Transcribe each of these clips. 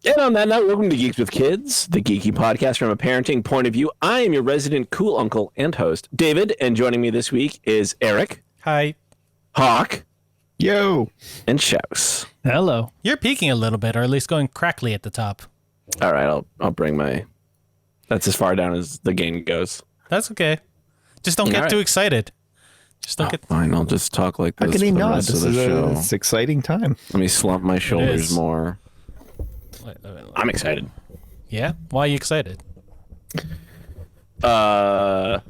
And on that note, welcome to Geeks with Kids, the geeky podcast from a parenting point of view. I am your resident cool uncle and host, David, and joining me this week is Eric. Hi. Hawk. Yo. And Shouse. Hello. You're peaking a little bit, or at least going crackly at the top. All right, I'll bring my... That's as far down as the game goes. That's okay. Just don't get too excited. Just don't get... Fine, I'll just talk like this How can he for the not? rest This of the is show. it's exciting time. Let me slump my shoulders is. more. I'm excited. Yeah? Why are you excited? Because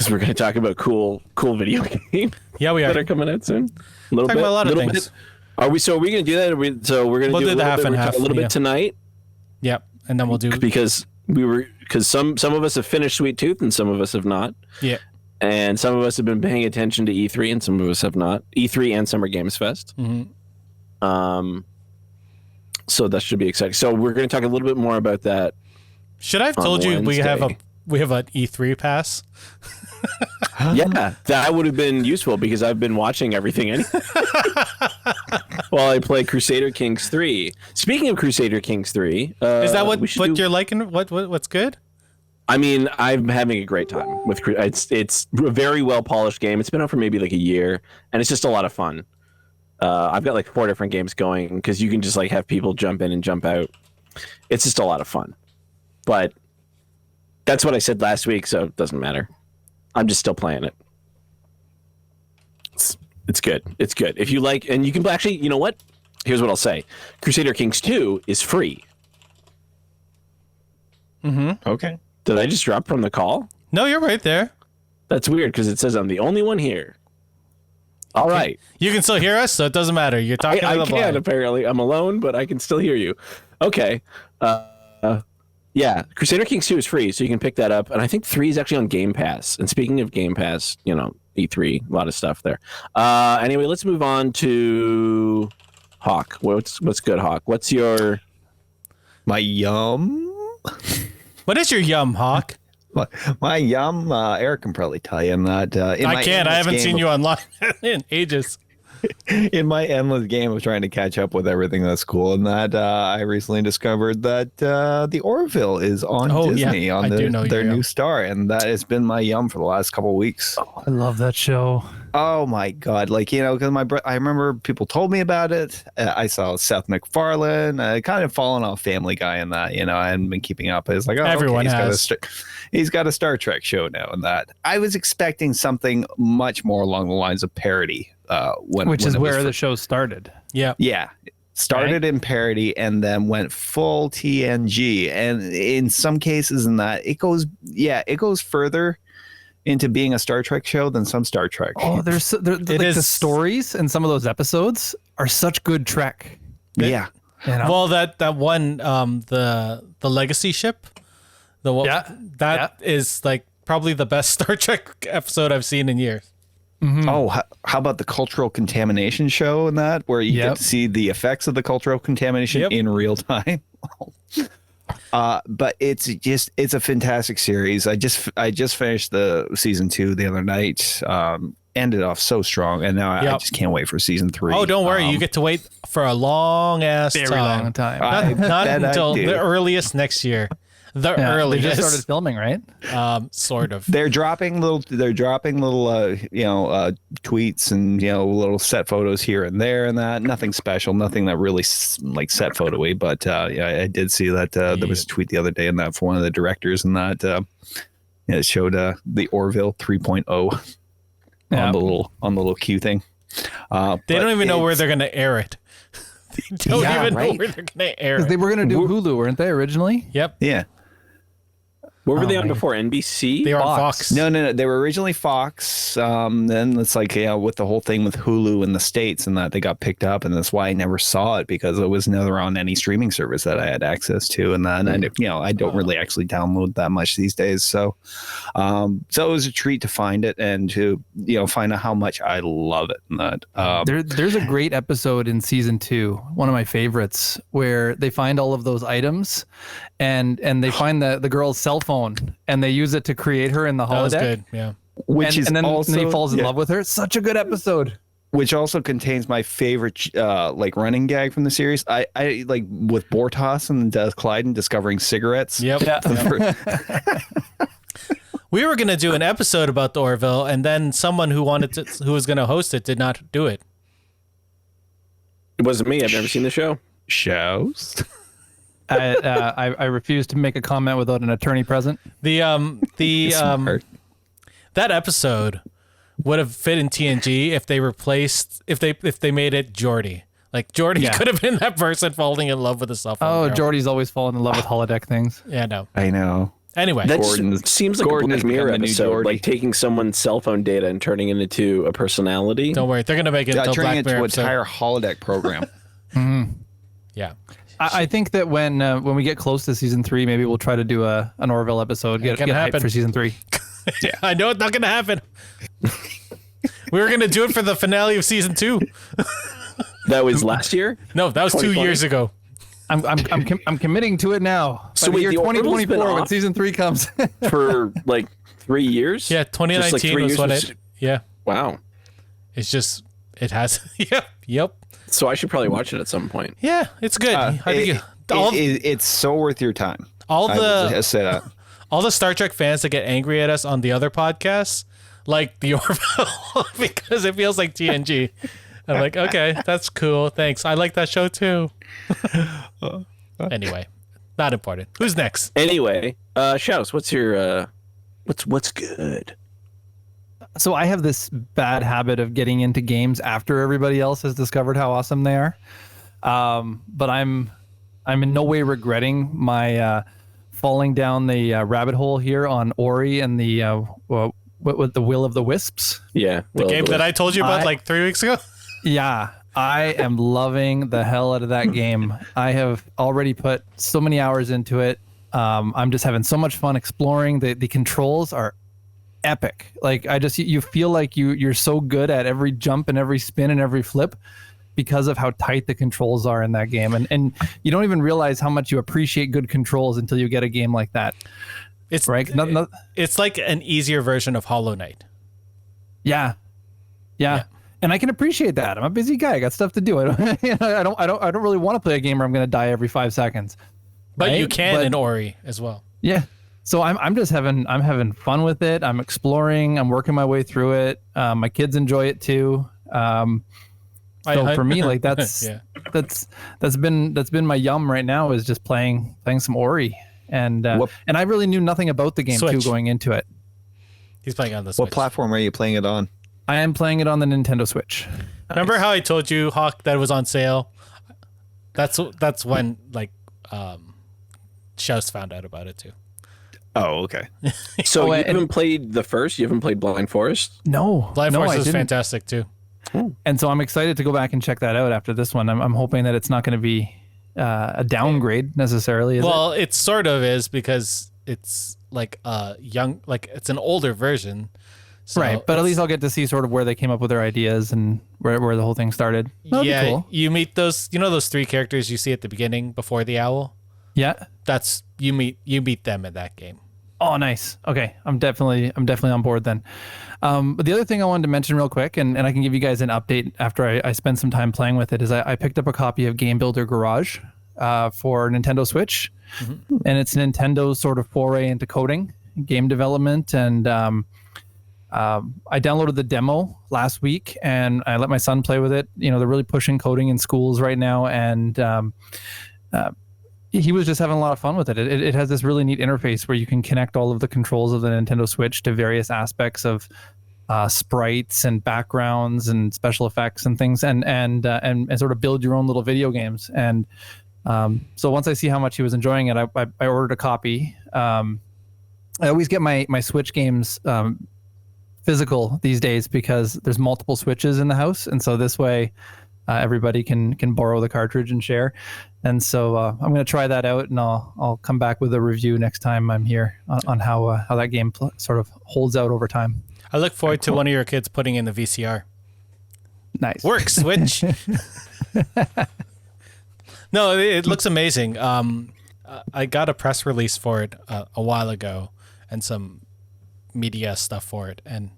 we're going to talk about cool video games Yeah, we that are. are coming out soon. A little Talk bit. about a lot of little things. bit. Are we going to do that? We're going to We'll do do the half and half, a little yeah. bit tonight Yep. And then we'll do... because some of us have finished Sweet Tooth and some of us have not. Yeah. And some of us have been paying attention to E3 and some of us have not. E3 and Summer Games Fest. Mm-hmm. So that should be exciting. So we're going to talk a little bit more about that. Should I have told you we have an E3 pass? Yeah, that would have been useful because I've been watching everything anyway. While I play Crusader Kings 3. Speaking of Crusader Kings 3, Is that what you're liking? What's good? I mean, I'm having a great time with it's a very well polished game. It's been out for maybe like a year, and it's just a lot of fun. I've got like 4 different games going because you can just like have people jump in and jump out. It's just a lot of fun. But that's what I said last week, so it doesn't matter. I'm just still playing it. It's good. It's good. If you like, and you can actually, you know what? Here's what I'll say. Crusader Kings 2 is free. Mm-hmm. Okay. Did I just drop from the call? No, you're right there. That's weird because it says I'm the only one here. All right. You can still hear us, so it doesn't matter. You're talking to I the can, blind. apparently. I'm alone, but I can still hear you. Okay. Yeah, Crusader Kings 2 is free, so you can pick that up. And I think 3 is actually on Game Pass. And speaking of Game Pass, E3, a lot of stuff there. Anyway, let's move on to Hawk. What's good, Hawk? What's your... My yum. What is your yum, Hawk? My yum. Eric can probably tell you that. I can't. I haven't seen you online in ages. In my endless game of trying to catch up with everything that's cool, and that I recently discovered that the Orville is on Disney on their new star, and that has been my yum for the last couple of weeks. Oh, I love that show. Oh my god! Because I remember people told me about it. I saw Seth MacFarlane. I kind of fallen off Family Guy in that. I hadn't been keeping up. I was like, everyone has. He's got a Star Trek show now, and that I was expecting something much more along the lines of parody. Which is where the show started. Yeah. Started in parody and then went full TNG. And in some cases in that it goes further into being a Star Trek show than some Star Trek. Oh, the stories in some of those episodes are such good Trek. Yeah. Well, that one, the Legacy ship, is like probably the best Star Trek episode I've seen in years. Mm-hmm. Oh, how about the cultural contamination show and that, where you get to see the effects of the cultural contamination in real time? But it's a fantastic series. I just finished the season 2 the other night. Ended off so strong, and now I just can't wait for season 3. Oh, don't worry, you get to wait for a long time. Not until the earliest next year. The earliest. They just started filming, right? Sort of. They're dropping little tweets and little set photos here and there and that. Nothing special, nothing that really like set photo-y. But I did see that there was a tweet the other day and that for one of the directors and that it showed the Orville 3.0 on the little Q thing. They don't even know where they're going to air it. They don't even know where they're going to air it. They were going to do Hulu, weren't they, originally? Yep. Yeah. What were they on before? NBC? They were on Fox. No. They were originally Fox. Then it's like, with the whole thing with Hulu in the States and that they got picked up. And that's why I never saw it because it was never on any streaming service that I had access to. And then, I don't really actually download that much these days. So it was a treat to find it and to, find out how much I love it. And that, there's a great episode in season 2, one of my favorites, where they find all of those items and they find the girl's cell phone and they use it to create her in the holodeck. That was good, yeah. And then he falls in love with her. Such a good episode. which also contains my favorite like running gag from the series. I like with Bortos and Clyden discovering cigarettes. Yep. Yeah. We were gonna do an episode about the Orville, and then someone who was gonna host it did not do it. It wasn't me. I've never seen the show. Shows. I refuse to make a comment without an attorney present. That episode would have fit in TNG if they made it Geordi. Like Geordi could have been that person falling in love with a cell phone. Oh, girl. Geordi's always fallen in love with holodeck things. Yeah, no. I know. Anyway, That Gordon- seems like Gordon a has Black Mirror become the new episode, Geordi. like taking someone's cell phone data and turning it into a personality. don't worry, they're gonna make it into a Turning Black into Mirror an episode. entire holodeck program. Yeah. I think that when we get close to season 3, maybe we'll try to do an Orville episode. Get gonna hyped happen. for season 3. I know it's not gonna happen. We were gonna do it for the finale of season 2. That was last year. No, that was 2 2020? years ago. I'm committing to it now. So By the wait, year the Orville's been 2024 when off? season 3 comes. For like 3 years. Yeah, Just like 2019 3 was years when was- it. Yeah, Wow. it's just it has. Yep. So I should probably watch it at some point. Yeah, it's good. I think It's so worth your time. all I will the just say that. all the Star Trek fans that get angry at us on the other podcasts, like the Orville, because it feels like TNG. I'm like, okay, that's cool. Thanks. I like that show too. Anyway, not important. Who's next? Anyway, Shouse, what's your what's good? So I have this bad habit of getting into games after everybody else has discovered how awesome they are. But I'm in no way regretting my falling down the rabbit hole here on Ori and the with the Will of the Wisps. Yeah, The game that I told you about like 3 weeks ago. Yeah, I am loving the hell out of that game. I have already put so many hours into it. I'm just having so much fun exploring. The controls are epic. Like you feel like you're so good at every jump and every spin and every flip because of how tight the controls are in that game. And you don't even realize how much you appreciate good controls until you get a game like that. It's Right? It's like an easier version of Hollow Knight. Yeah. And I can appreciate that. I'm a busy guy. I got stuff to do. I don't really want to play a game where I'm going to die every 5 seconds. But Right? you can But- in Ori as well. Yeah. So I'm just having fun with it. I'm exploring. I'm working my way through it. My kids enjoy it too. So for me, like that's Yeah. that's been my yum right now is just playing some Ori, and I really knew nothing about the game Switch. too going into it. He's playing on the Switch. What platform are you playing it on? I am playing it on the Nintendo Switch. Remember how I told you, Hawk, that it was on sale? That's when Shouse found out about it too. Oh, okay. So Oh, you and- haven't played the first? You haven't played Blind Forest? No, Blind no, Force I is didn't. fantastic too. And so I'm excited to go back and check that out after this one. I'm hoping that it's not going to be a downgrade necessarily. Is Well, it sort of is because it's like it's an older version. So right, but at least I'll get to see sort of where they came up with their ideas and where the whole thing started. That'll be yeah, cool. you meet those those 3 characters you see at the beginning before the owl. Yeah. That's you meet them in that game. Oh, nice. Okay, I'm definitely on board then. But the other thing I wanted to mention real quick, and I can give you guys an update after I spend some time playing with it, is I picked up a copy of Game Builder Garage for Nintendo Switch, and it's Nintendo's sort of foray into coding, game development, and I downloaded the demo last week and I let my son play with it. You know, they're really pushing coding in schools right now, and he was just having a lot of fun with it. It has this really neat interface where you can connect all of the controls of the Nintendo Switch to various aspects of sprites and backgrounds and special effects and things, and sort of build your own little video games. And so once I see how much he was enjoying it, I ordered a copy. I always get my Switch games physical these days because there's multiple Switches in the house, and so this way everybody can borrow the cartridge and share. And so I'm going to try that out, and I'll come back with a review next time I'm here on how that game sort of holds out over time. I look forward to one of your kids putting in the VCR. Nice. Work, Switch. No, it looks amazing. I got a press release for it a while ago and some media stuff for it, and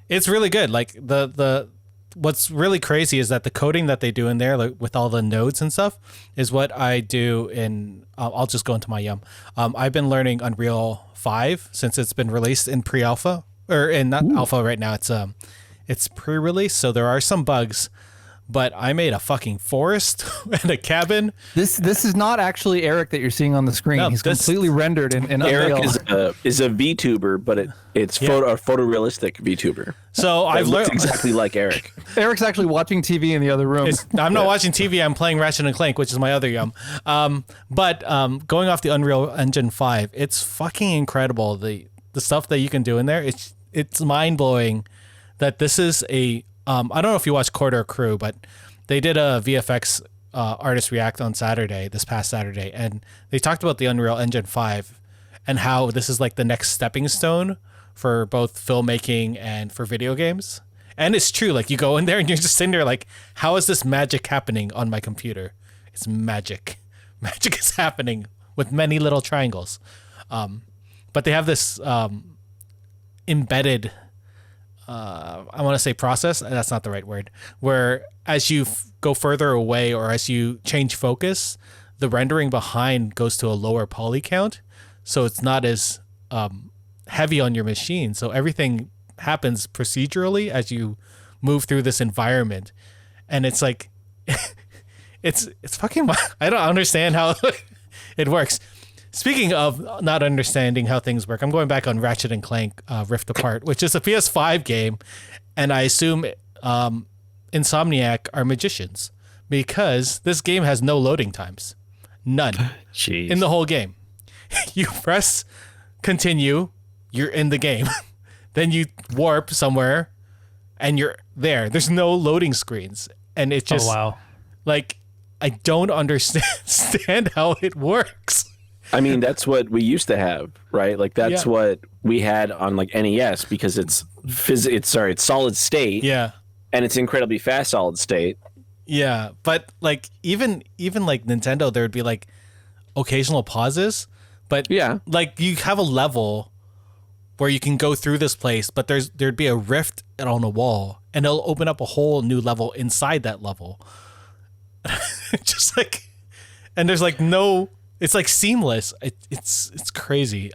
it's really good. Like the what's really crazy is that the coding that they do in there, like with all the nodes and stuff, is what I do in. I'll just go into my yum. I've been learning Unreal 5 since it's been released in pre-alpha or in not alpha right now. It's pre-release, so there are some bugs. But I made a fucking forest and a cabin. This is not actually Eric that you're seeing on the screen. No, He's completely rendered in Unreal. Eric is a VTuber, but it's a photorealistic VTuber. So I've learned exactly like Eric. Eric's actually watching TV in the other room. I'm not watching TV. I'm playing Ratchet and Clank, which is my other yum. But going off the Unreal Engine 5, it's fucking incredible. The stuff that you can do in there. It's mind blowing that this is a. I don't know if you watched Corridor Crew, but they did a VFX artist react on this past Saturday, and they talked about the Unreal Engine 5 and how this is like the next stepping stone for both filmmaking and for video games. And it's true. Like you go in there and you're just sitting there like, how is this magic happening on my computer? It's magic. Magic is happening with many little triangles. But they have this embedded I want to say process. That's not the right word. Where as you go further away or as you change focus, the rendering behind goes to a lower poly count. So it's not as heavy on your machine. So everything happens procedurally as you move through this environment. And it's like, it's fucking, I don't understand how it works. Speaking of not understanding how things work, I'm going back on Ratchet and Clank Rift Apart, which is a PS5 game, and I assume Insomniac are magicians because this game has no loading times. None. Jeez. In the whole game. You press continue, you're in the game. Then you warp somewhere, and you're there. There's no loading screens. And it just, like, I don't understand how it works. I mean, that's what we used to have, right? Like that's what we had on like NES because it's solid state. Yeah. And it's incredibly fast solid state. Yeah, but like even like Nintendo, there would be like occasional pauses, but like you have a level where you can go through this place, but there'd be a rift on a wall and it'll open up a whole new level inside that level. Just like, and there's like no, it's like seamless. It's crazy.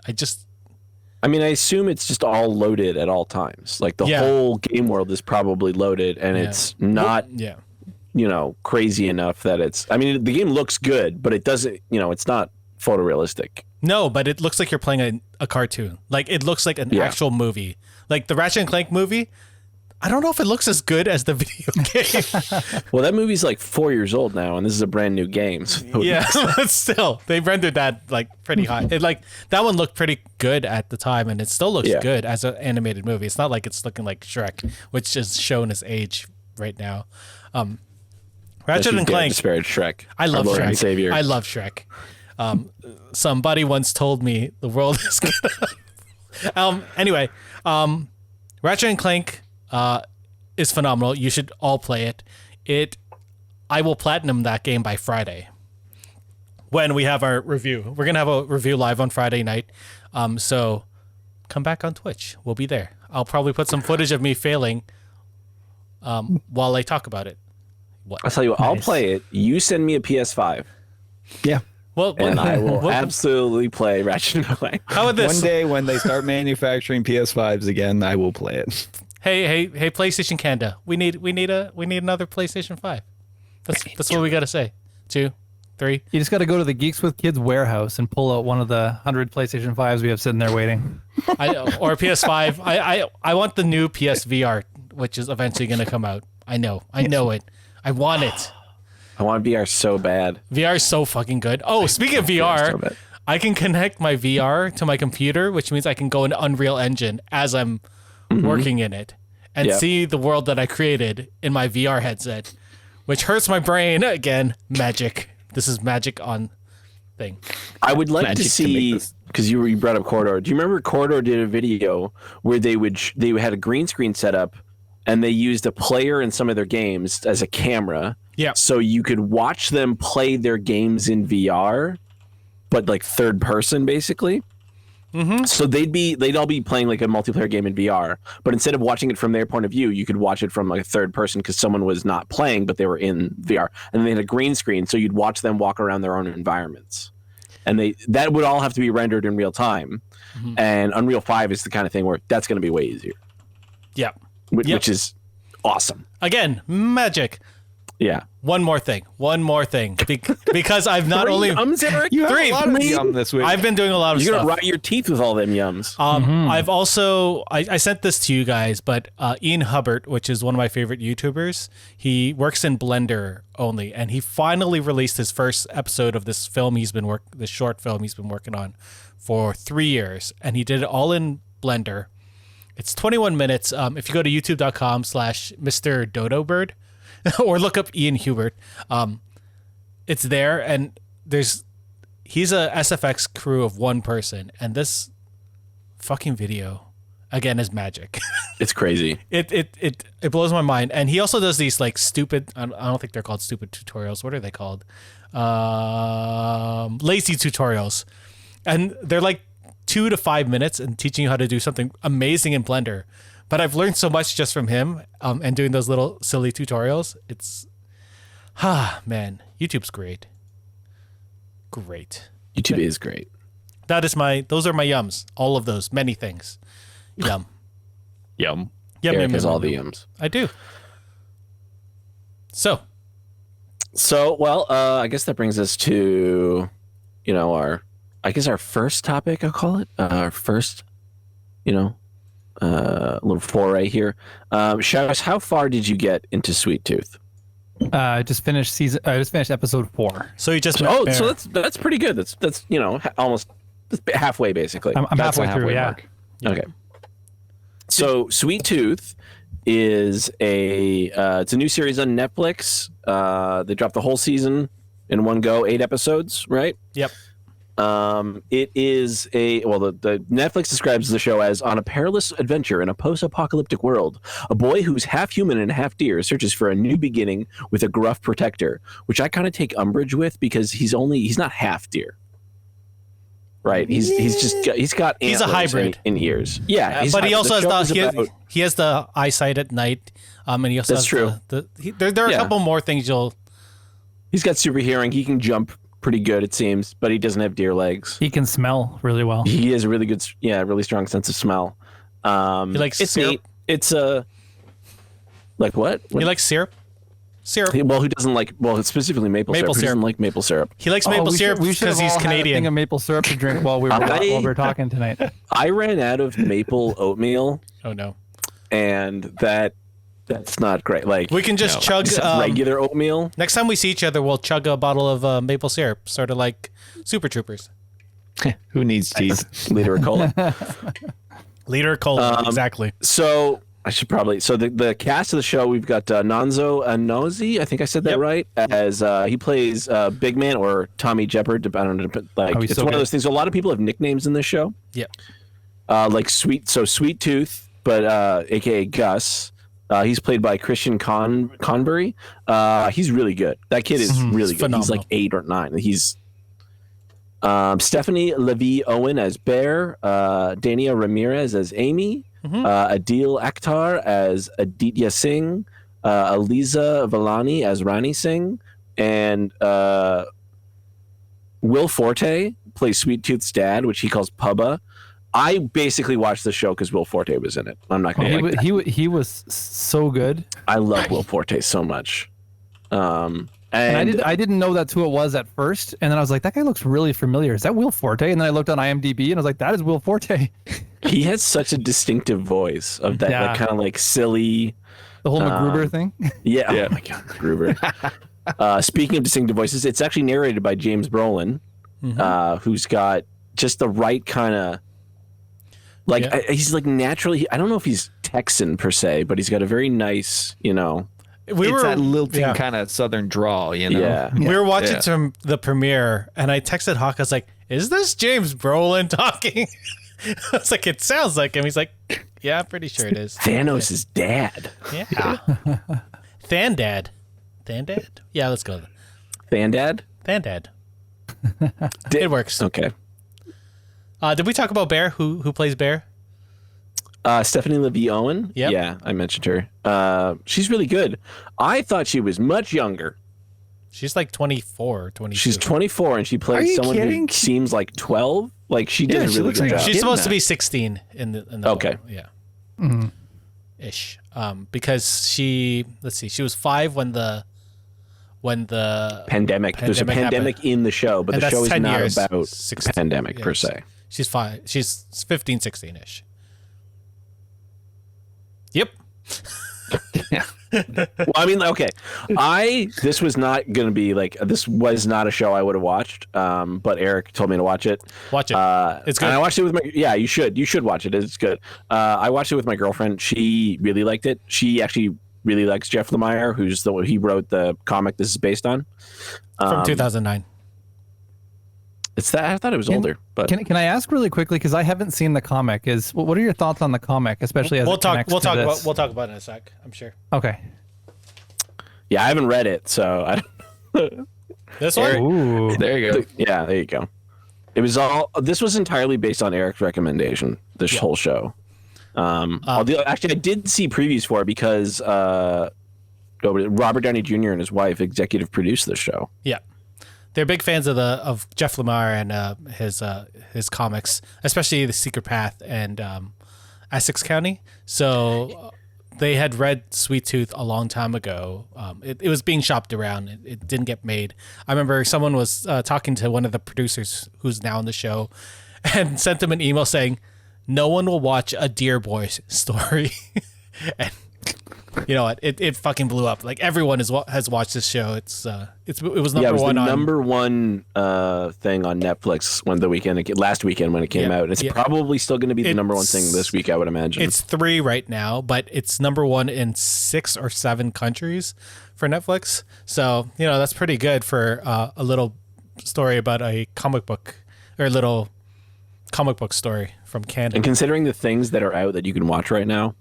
I mean, I assume it's just all loaded at all times. Like the whole game world is probably loaded, and it's not, crazy enough that it's. I mean, the game looks good, but it doesn't. It's not photorealistic. No, but it looks like you're playing a cartoon. Like it looks like an actual movie. Like the Ratchet and Clank movie. I don't know if it looks as good as the video game. Well, that movie's like 4 years old now, and this is a brand new game. So yeah, but still, they rendered that like pretty high. It like that one looked pretty good at the time, and it still looks good as an animated movie. It's not like it's looking like Shrek, which is showing its age right now. Ratchet and Clank. Disparage Shrek. I love Lord Shrek. and Savior. I love Shrek. Somebody once told me the world is gonna. Anyway, Ratchet and Clank. Is phenomenal. You should all play it. I will platinum that game by Friday when we have our review. We're gonna have a review live on Friday night. So come back on Twitch. We'll be there. I'll probably put some footage of me failing while I talk about it. I'll tell you what, I'll play it. You send me a PS5. Yeah. Well, and I will absolutely play Ratchet and Clank. How about this? One day when they start manufacturing PS5s again, I will play it. Hey, PlayStation Canada. We need another PlayStation 5. That's what we got to say. 2, 3. You just got to go to the Geeks with Kids warehouse and pull out one of the 100 PlayStation 5s we have sitting there waiting. Or PS5. I want the new PSVR, which is eventually going to come out. I know it. I want it. I want VR so bad. VR is so fucking good. Oh, speaking of VR, I can connect my VR to my computer, which means I can go into Unreal Engine as I'm working in it and see the world that I created in my VR headset, which hurts my brain. Again, magic. This is magic on thing. I would like to see, because you brought up Corridor. Do you remember Corridor did a video where they had a green screen set up and they used a player in some of their games as a camera. Yeah. So you could watch them play their games in VR, but like third person basically. So they'd all be playing like a multiplayer game in VR, but instead of watching it from their point of view, you could watch it from like a third person because someone was not playing, but they were in VR, and they had a green screen, so you'd watch them walk around their own environments, and that would all have to be rendered in real time. And Unreal 5 is the kind of thing where that's going to be way easier. Yeah, which is awesome. Again, magic. Yeah. One more thing. Because I've not only You have a lot of yum this week. I've been doing a lot of You're stuff. gonna rot your teeth with all them yums. I've also I sent this to you guys, but Ian Hubbard, which is one of my favorite YouTubers, he works in Blender only, and he finally released his first episode of this this short film he's been working on for 3 years, and he did it all in Blender. It's 21 minutes. If you go to youtube.com/Mr. Dodobird or look up Ian Hubert, it's there, and he's a SFX crew of one person, and this fucking video again is magic. It's crazy. It blows my mind. And he also does these like stupid, I don't think they're called stupid tutorials. What are they called? Lazy tutorials. And they're like 2 to 5 minutes and teaching you how to do something amazing in Blender. But I've learned so much just from him and doing those little silly tutorials. It's, man, YouTube's great. Great. YouTube is great. Those are my yums. All of those, many things. Yum. Yum. Eric has all the yums. I do. So, well, I guess that brings us to, our first topic, I'll call it. Our first, little foray here. Shadows, how far did you get into Sweet Tooth? I just finished episode 4. so you just So that's pretty good. That's almost halfway basically. I'm That's halfway a through. halfway Yeah. mark. Okay. So Sweet Tooth is it's a new series on Netflix. They dropped the whole season in one go, 8 episodes, right? Yep. It is the Netflix describes the show as on a perilous adventure in a post-apocalyptic world. A boy who's half human and half deer searches for a new beginning with a gruff protector, which I kind of take umbrage with because he's not half deer. Right? He's got He's a antlers hybrid in ears. Yeah, but he also has he has the about- eyesight at night. And he also That's has true. There are a couple more things He's got super hearing. He can jump pretty good, it seems, but he doesn't have deer legs. He can smell really well. He has a really good, really strong sense of smell. He likes it's syrup. neat. It's like what? He likes syrup. Well, who doesn't like? Well, specifically maple syrup. Who doesn't like maple syrup? He likes maple syrup because he's Canadian. Had a thing of maple syrup to drink while we were talking tonight. I ran out of maple oatmeal. Oh no! And that's not great. Like we can just chug regular oatmeal. Next time we see each other, we'll chug a bottle of maple syrup, sort of like Super Troopers. Who needs teeth? Liter of cola. Liter of cola, exactly. So I should probably. So the cast of the show, we've got Nonzo Anozi. I think I said that right. As he plays Big Man or Tommy Jepperd. I don't know. It's one of those things. A lot of people have nicknames in this show. Yep. Like Sweet Tooth, but AKA Gus. He's played by Christian Convery. He's really good. That kid is really good. Phenomenal. He's like 8 or 9. He's Stephanie Levy Owen as Bear, Dania Ramirez as Amy, Adil Akhtar as Aditya Singh, Aliza Villani as Rani Singh, and Will Forte plays Sweet Tooth's dad, which he calls Pubba. I basically watched the show because Will Forte was in it. I'm not going to he was so good. I love Will Forte so much. And I didn't know that's who it was at first, and then I was like, that guy looks really familiar. Is that Will Forte? And then I looked on IMDb, and I was like, that is Will Forte. He has such a distinctive voice of that, like, kind of like silly. The whole MacGruber thing. Yeah. Oh my God, MacGruber. Speaking of distinctive voices, it's actually narrated by James Brolin, who's got just the right kind of. He's like naturally. I don't know if he's Texan per se, but he's got a very nice, It's that lilting kind of southern drawl, Yeah. We were watching the premiere, and I texted Hawk. I was like, "Is this James Brolin talking?" I was like, "It sounds like him." He's like, "Yeah, I'm pretty sure it is." Thanos' dad. Yeah. Thandad. Yeah, let's go. Thandad. It works. Okay. Did we talk about Bear? Who plays Bear? Stephanie Levy Owen. Yep. Yeah, I mentioned her. She's really good. I thought she was much younger. She's like 24, 22. She's 24 and she plays someone who seems like 12. Like she did a really good job. She's supposed to be 16 in the okay. Yeah. Mm-hmm. Ish. Because she was 5 when the pandemic. There's a pandemic happened. In the show, but and the show is not about 16, pandemic per se. She's 5. She's 15, 16-ish. Yep. Yeah. Well, I mean, okay. This was not going to be like, this was not a show I would have watched. But Eric told me to watch it. Watch it. It's good. And I watched it with you should watch it. It's good. I watched it with my girlfriend. She really liked it. She actually really likes Jeff Lemire, he wrote the comic this is based on. From 2009. It's that I thought it was older, but can I ask really quickly because I haven't seen the comic? What are your thoughts on the comic, especially as we'll it talk this? we'll talk about it in a sec. I'm sure. Okay. Yeah, I haven't read it, so I don't. This one. Ooh, there you go. Yeah, there you go. This was entirely based on Eric's recommendation. This whole show. Actually, I did see previews for it because Robert Downey Jr. and his wife executive produced this show. Yeah. They're big fans of Jeff Lemire and his comics, especially The Secret Path and Essex County. So they had read Sweet Tooth a long time ago. It was being shopped around. It didn't get made. I remember someone was talking to one of the producers who's now on the show and sent him an email saying, "No one will watch a Deer Boy story." And you know what? It fucking blew up. Like everyone has watched this show. It was number one. It was the on number one thing on Netflix last weekend when it came out. It's probably still going to be the number one thing this week, I would imagine. It's 3 right now, but it's number 1 in 6 or 7 countries for Netflix. So that's pretty good for a little story about a comic book or a little comic book story from Canada. And considering the things that are out that you can watch right now,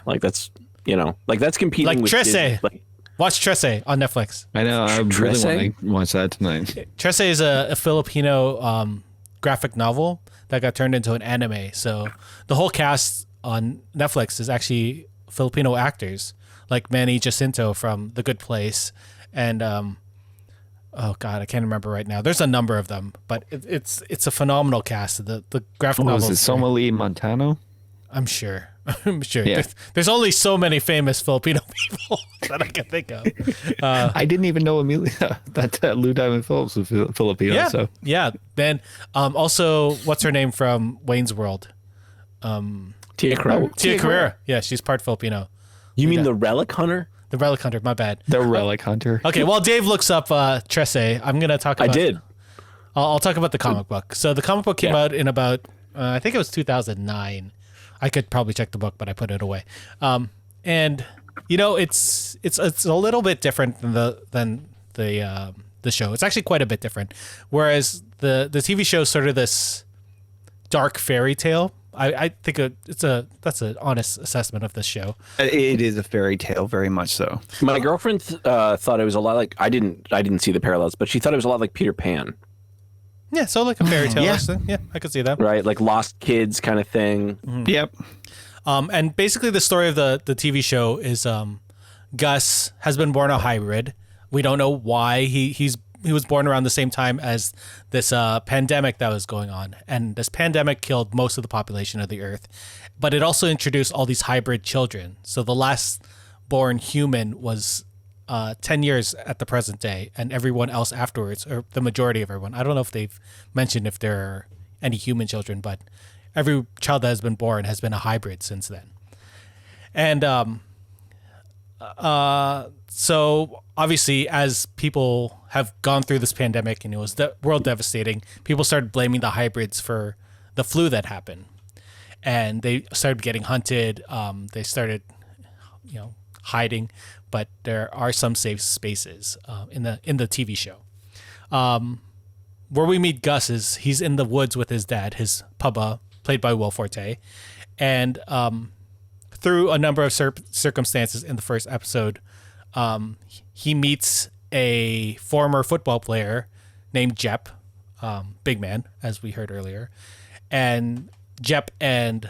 like that's. That's competing like with Trece. Disney. Watch Trece on Netflix. I know. I really want to watch that tonight. Trece is a Filipino graphic novel that got turned into an anime. So the whole cast on Netflix is actually Filipino actors, like Manny Jacinto from The Good Place, and oh god, I can't remember right now. There's a number of them, but it's a phenomenal cast. The graphic novel. Was it Somali Montano? I'm sure. I'm sure. Yeah. There's only so many famous Filipino people that I can think of. I didn't even know Amelia that Lou Diamond Phillips was Filipino. Yeah, so yeah. Then also, what's her name from Wayne's World? Tia Carrera. Tia Carrera. Yeah, she's part Filipino. You mean the Relic Hunter? The Relic Hunter. My bad. The Relic Hunter. Okay, while Dave looks up Trece, I'm gonna talk about. I did. I'll talk about the comic book. So the comic book came out in about I think it was 2009. I could probably check the book, but I put it away. And it's a little bit different than the show. It's actually quite a bit different. Whereas the TV show is sort of this dark fairy tale. I think that's an honest assessment of this show. It is a fairy tale, very much so. My girlfriend thought it was a lot like I didn't see the parallels, but she thought it was a lot like Peter Pan. Yeah, so like a fairy tale. Yeah, I could see that. Right, like Lost Kids kind of thing. Mm-hmm. Yep. And basically the story of the TV show is Gus has been born a hybrid. We don't know why he was born around the same time as this pandemic that was going on. And this pandemic killed most of the population of the Earth. But it also introduced all these hybrid children. So the last born human was 10 years at the present day, and everyone else afterwards, or the majority of everyone. I don't know if they've mentioned if there are any human children, but every child that has been born has been a hybrid since then. And so obviously, as people have gone through this pandemic and it was world devastating, people started blaming the hybrids for the flu that happened, and they started getting hunted. They started, hiding. But there are some safe spaces in the TV show. Where we meet Gus is he's in the woods with his dad, his Papa, played by Will Forte, and through a number of circumstances in the first episode, he meets a former football player named Jepp, big man, as we heard earlier, and Jepp and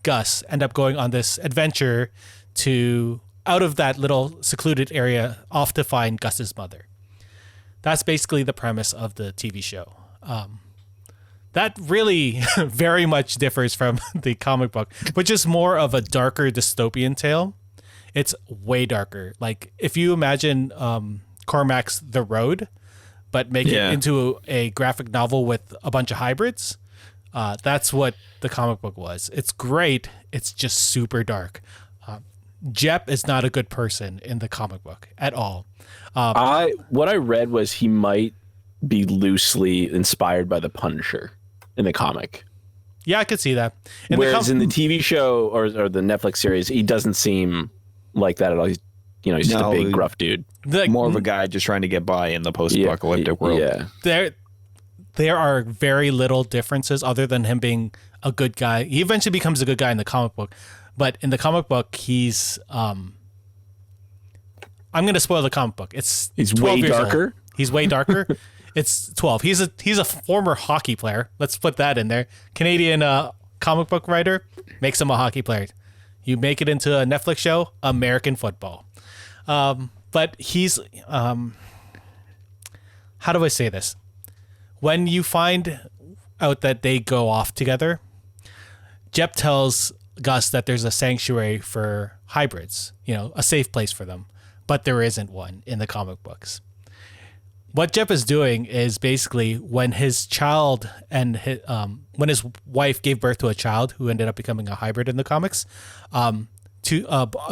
Gus end up going on this adventure to out of that little secluded area off to find Gus's mother. That's basically the premise of the TV show. That really very much differs from the comic book, which is more of a darker dystopian tale. It's way darker. Like if you imagine Cormac's The Road, but make it into a graphic novel with a bunch of hybrids, that's what the comic book was. It's great. It's just super dark. Jepp is not a good person in the comic book at all. What I read was he might be loosely inspired by the Punisher in the comic. Yeah, I could see that. Whereas in the TV show or the Netflix series, he doesn't seem like that at all. He's just a big gruff dude. More of a guy just trying to get by in the post-apocalyptic world. Yeah. There are very little differences other than him being a good guy. He eventually becomes a good guy in the comic book. But in the comic book, he's I'm going to spoil the comic book. He's way darker. Old. He's way darker. It's 12. He's a former hockey player. Let's put that in there. Canadian comic book writer makes him a hockey player. You make it into a Netflix show, American football. But he's how do I say this? When you find out that they go off together, Jepp tells Gus that there's a sanctuary for hybrids, a safe place for them, but there isn't one in the comic books. What Jepp is doing is basically when his child and when his wife gave birth to a child who ended up becoming a hybrid in the comics, a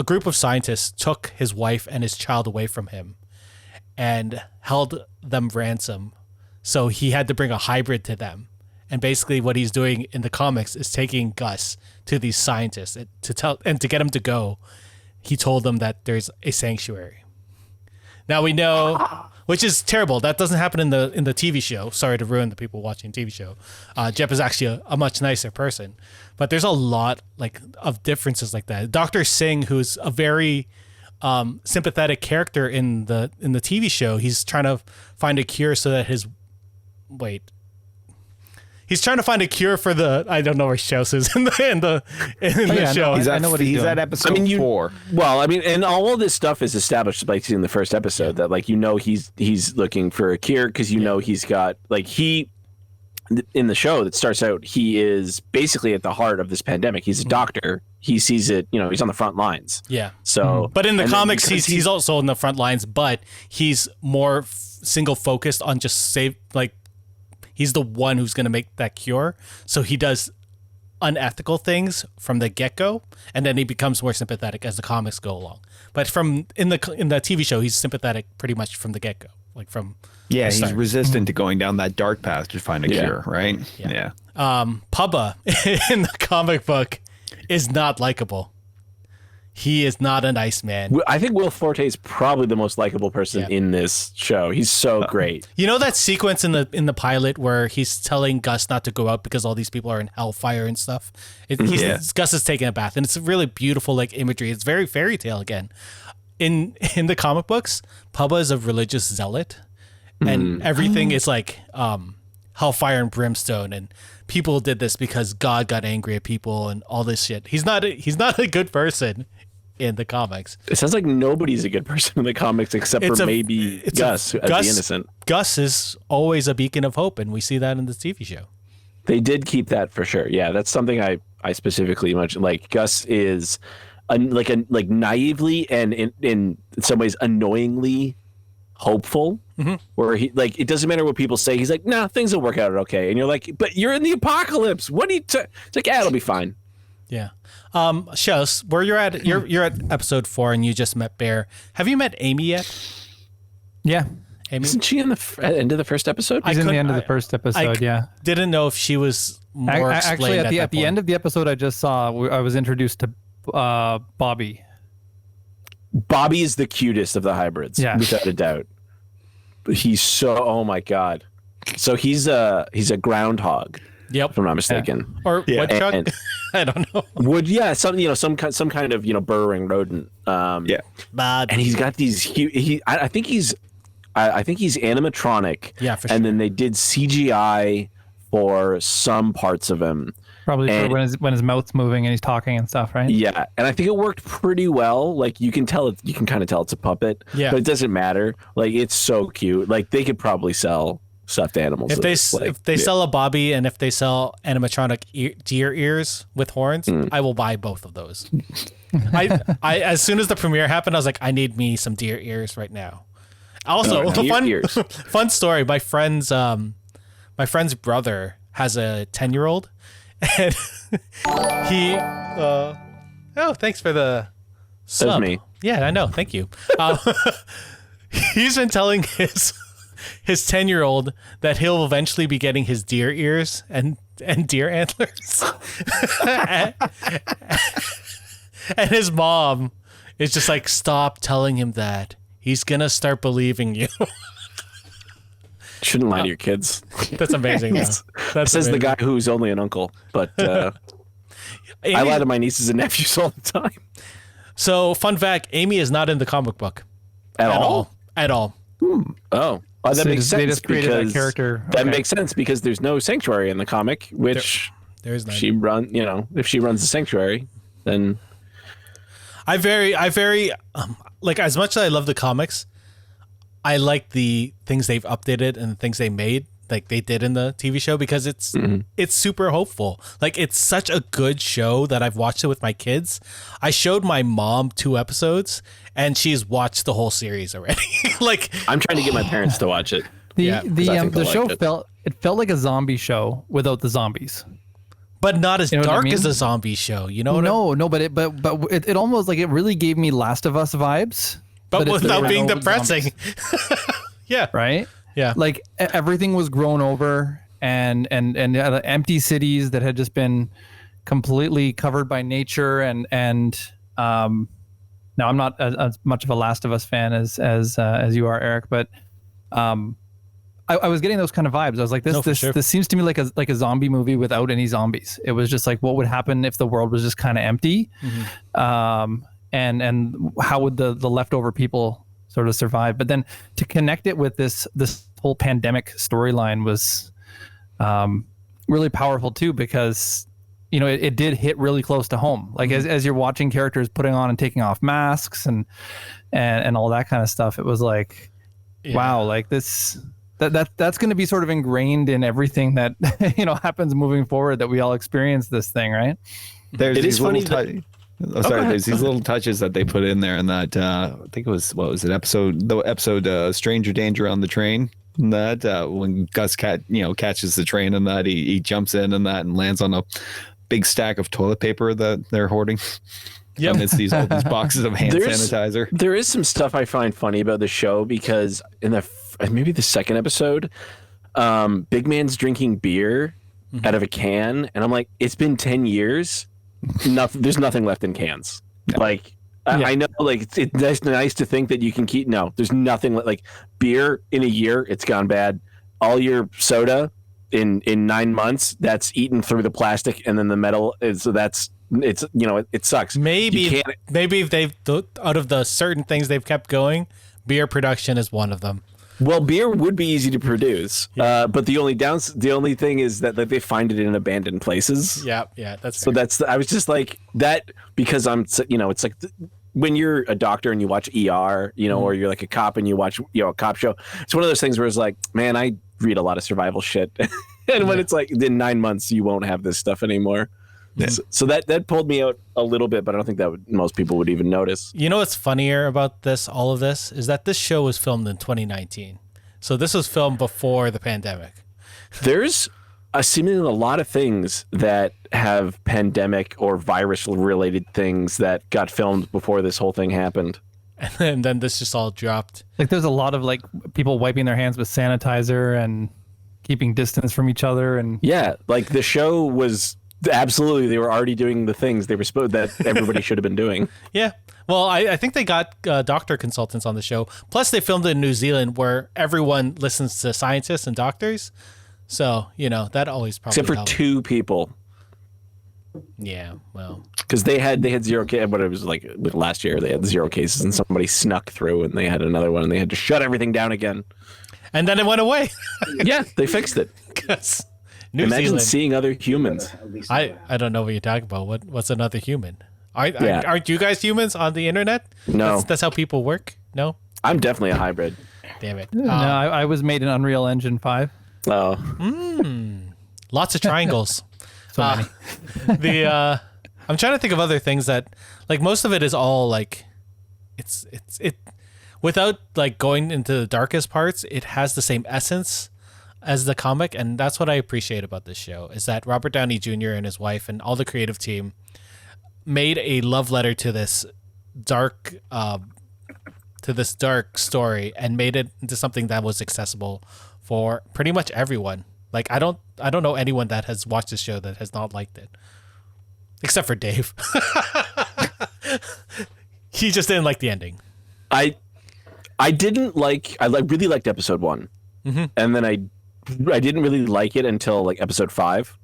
group of scientists took his wife and his child away from him and held them ransom. So he had to bring a hybrid to them. And basically what he's doing in the comics is taking Gus to these scientists to get him to go. He told them that there's a sanctuary. Now we know, which is terrible. That doesn't happen in the TV show. Sorry to ruin the people watching the TV show. Jepp is actually a much nicer person, but there's a lot of differences like that. Dr. Singh, who's a very sympathetic character in the TV show, he's trying to find a cure so that he's trying to find a cure for I don't know where Shouse is in the show. I know what he's at episode 4. Well, and all of this stuff is established in the first episode that he's looking for a cure because he's got in the show that starts out, he is basically at the heart of this pandemic. He's a doctor. He sees it, he's on the front lines. Yeah. So, but in the comics, he's also in the front lines, but he's more single focused on just he's the one who's going to make that cure. So he does unethical things from the get-go, and then he becomes more sympathetic as the comics go along. But in the TV show, he's sympathetic pretty much from the get-go, he's resistant to going down that dark path to find a cure, right? Yeah. Pubba in the comic book is not likable. He is not a nice man. I think Will Forte is probably the most likable person in this show. He's so great. You know that sequence in the pilot where he's telling Gus not to go out because all these people are in hellfire and stuff? Gus is taking a bath, and it's really beautiful imagery. It's very fairy tale again. In the comic books, Pubba is a religious zealot, and everything is hellfire and brimstone, and people did this because God got angry at people and all this shit. He's not a good person in the comics. It sounds like nobody's a good person in the comics except for maybe Gus as the innocent. Gus is always a beacon of hope, and we see that in the TV show. They did keep that for sure. Yeah, that's something I specifically mentioned. Gus is naively and in some ways annoyingly hopeful. Where he it doesn't matter what people say. He's like, nah, things will work out okay. And you're like, but you're in the apocalypse. What do you? It's like, it'll be fine. Yeah. Shows where you're at. You're at episode 4, and you just met Bear. Have you met Amy yet? Yeah. Amy? Isn't she in the end of the first episode? She's in the end of the first episode. Didn't know if she was more actually at the end of the episode I just saw. I was introduced to Bobby. Bobby is the cutest of the hybrids, without a doubt. He's oh my god. So he's a groundhog. Yep. If I'm not mistaken. Or woodchuck. I don't know. Some kind of burrowing rodent. And he's got these huge. I think he's animatronic. Yeah, for sure. And then they did CGI for some parts of him. Probably for And- when his mouth's moving and he's talking and stuff, right? Yeah, and I think it worked pretty well. Like you can tell you can kind of tell it's a puppet. Yeah. But it doesn't matter. Like it's so cute. Like they could probably sell stuffed animals. If they sell a Bobby and if they sell animatronic deer ears with horns, I will buy both of those. I as soon as the premiere happened, I was like, I need me some deer ears right now. Also, deer ears. fun story. My friend's brother has a 10-year-old, and he. Oh, thanks for the sub. That's me. Yeah, I know. Thank you. He's been telling his 10-year-old that he'll eventually be getting his deer ears and deer antlers. And his mom is just like, stop telling him that. He's going to start believing you. Shouldn't lie to your kids. That's amazing. Though. That's Says the amazing. guy who's only an uncle. But Amy, I lie to my nieces and nephews all the time. So, fun fact, Amy is not in the comic book. At all? At all. Oh, that So makes sense. they just created that because character. That Okay. makes sense because there's no sanctuary in the comic, which There is none. if she runs the sanctuary, then I very like, as much as I love the comics, I like the things they've updated and the things they made, like they did in the TV show, because it's super hopeful. Like, it's such a good show that I've watched it with my kids. I showed my mom 2 episodes and she's watched the whole series already. Like, I'm trying to get my parents to watch it. Yeah, I think The they'll show like it. felt like a zombie show without the zombies. but not as You know what I dark mean? as a zombie show. You know what But it almost like it really gave me Last of Us vibes. but if there without were being no depressing. zombies, Yeah. right? Yeah. Like everything was grown over and the empty cities that had just been completely covered by nature and now I'm not as much of a Last of Us fan as you are, Eric, but I was getting those kind of vibes. I was like, No, for sure. this seems to me like a zombie movie without any zombies. It was just like, what would happen if the world was just kind of empty, and how would the leftover people sort of survive? But then to connect it with this whole pandemic storyline was really powerful too, because it did hit really close to home. Like as you're watching characters putting on and taking off masks and all that kind of stuff, it was like, wow, like that's going to be sort of ingrained in everything that happens moving forward, that we all experience this thing, right? There's It these is funny little there's these little touches that they put in there, and that I think it was, what was it, the episode Stranger Danger on the train. That when Gus catches the train, and that he jumps in and that and lands on a big stack of toilet paper that they're hoarding. Yep. And it's all these boxes of hand There's- sanitizer. There is some stuff I find funny about the show because in maybe the second episode, Big Man's drinking beer out of a can, and I'm like, it's been 10 years. There's nothing left in cans. Like I know, like it's nice to think that you can keep. No, there's nothing like beer in a year. It's gone bad. All your soda in 9 months, that's eaten through the plastic, and then the metal is it sucks. Maybe You can't- if they've out of the certain things they've kept going, beer production is one of them. Well, beer would be easy to produce, but the only thing is that they find it in abandoned places. Yeah, that's So I was just like that because it's like when you're a doctor and you watch ER, or you're like a cop and you watch a cop show. It's one of those things where it's like, man, I read a lot of survival shit, and when it's like in 9 months you won't have this stuff anymore. Yeah. So that pulled me out a little bit, but I don't think that most people would even notice. You know what's funnier about all of this is that this show was filmed in 2019. So this was filmed before the pandemic. There's seemingly a lot of things that have pandemic or virus related things that got filmed before this whole thing happened. And then this just all dropped. Like there's a lot of like people wiping their hands with sanitizer and keeping distance from each other, and Yeah, like the show was absolutely, they were already doing the things they were supposed that everybody should have been doing. Yeah. Well, I think they got doctor consultants on the show. Plus, they filmed it in New Zealand, where everyone listens to scientists and doctors. So, that always probably Except for helped. 2 people. Yeah, well. Because they had 0 cases, but it was like last year they had 0 cases and somebody snuck through and they had another one and they had to shut everything down again. And then it went away. Yeah, they fixed it. Because New Imagine Zealand. seeing other humans. I don't know what you're talking about. What's another human? Yeah. Aren't you guys humans on the internet? No. That's how people work. No, I'm definitely a hybrid. damn it. No, I was made in Unreal Engine 5. Oh, Lots of triangles. So many. I'm trying to think of other things that, like, most of it is all like, it without like going into the darkest parts, it has the same essence as the comic, and that's what I appreciate about this show is that Robert Downey Jr. and his wife and all the creative team made a love letter to this dark story and made it into something that was accessible for pretty much everyone. Like I don't know anyone that has watched this show that has not liked it, except for Dave. He just didn't like the ending. I really liked episode 1, and then I didn't really like it until like episode 5,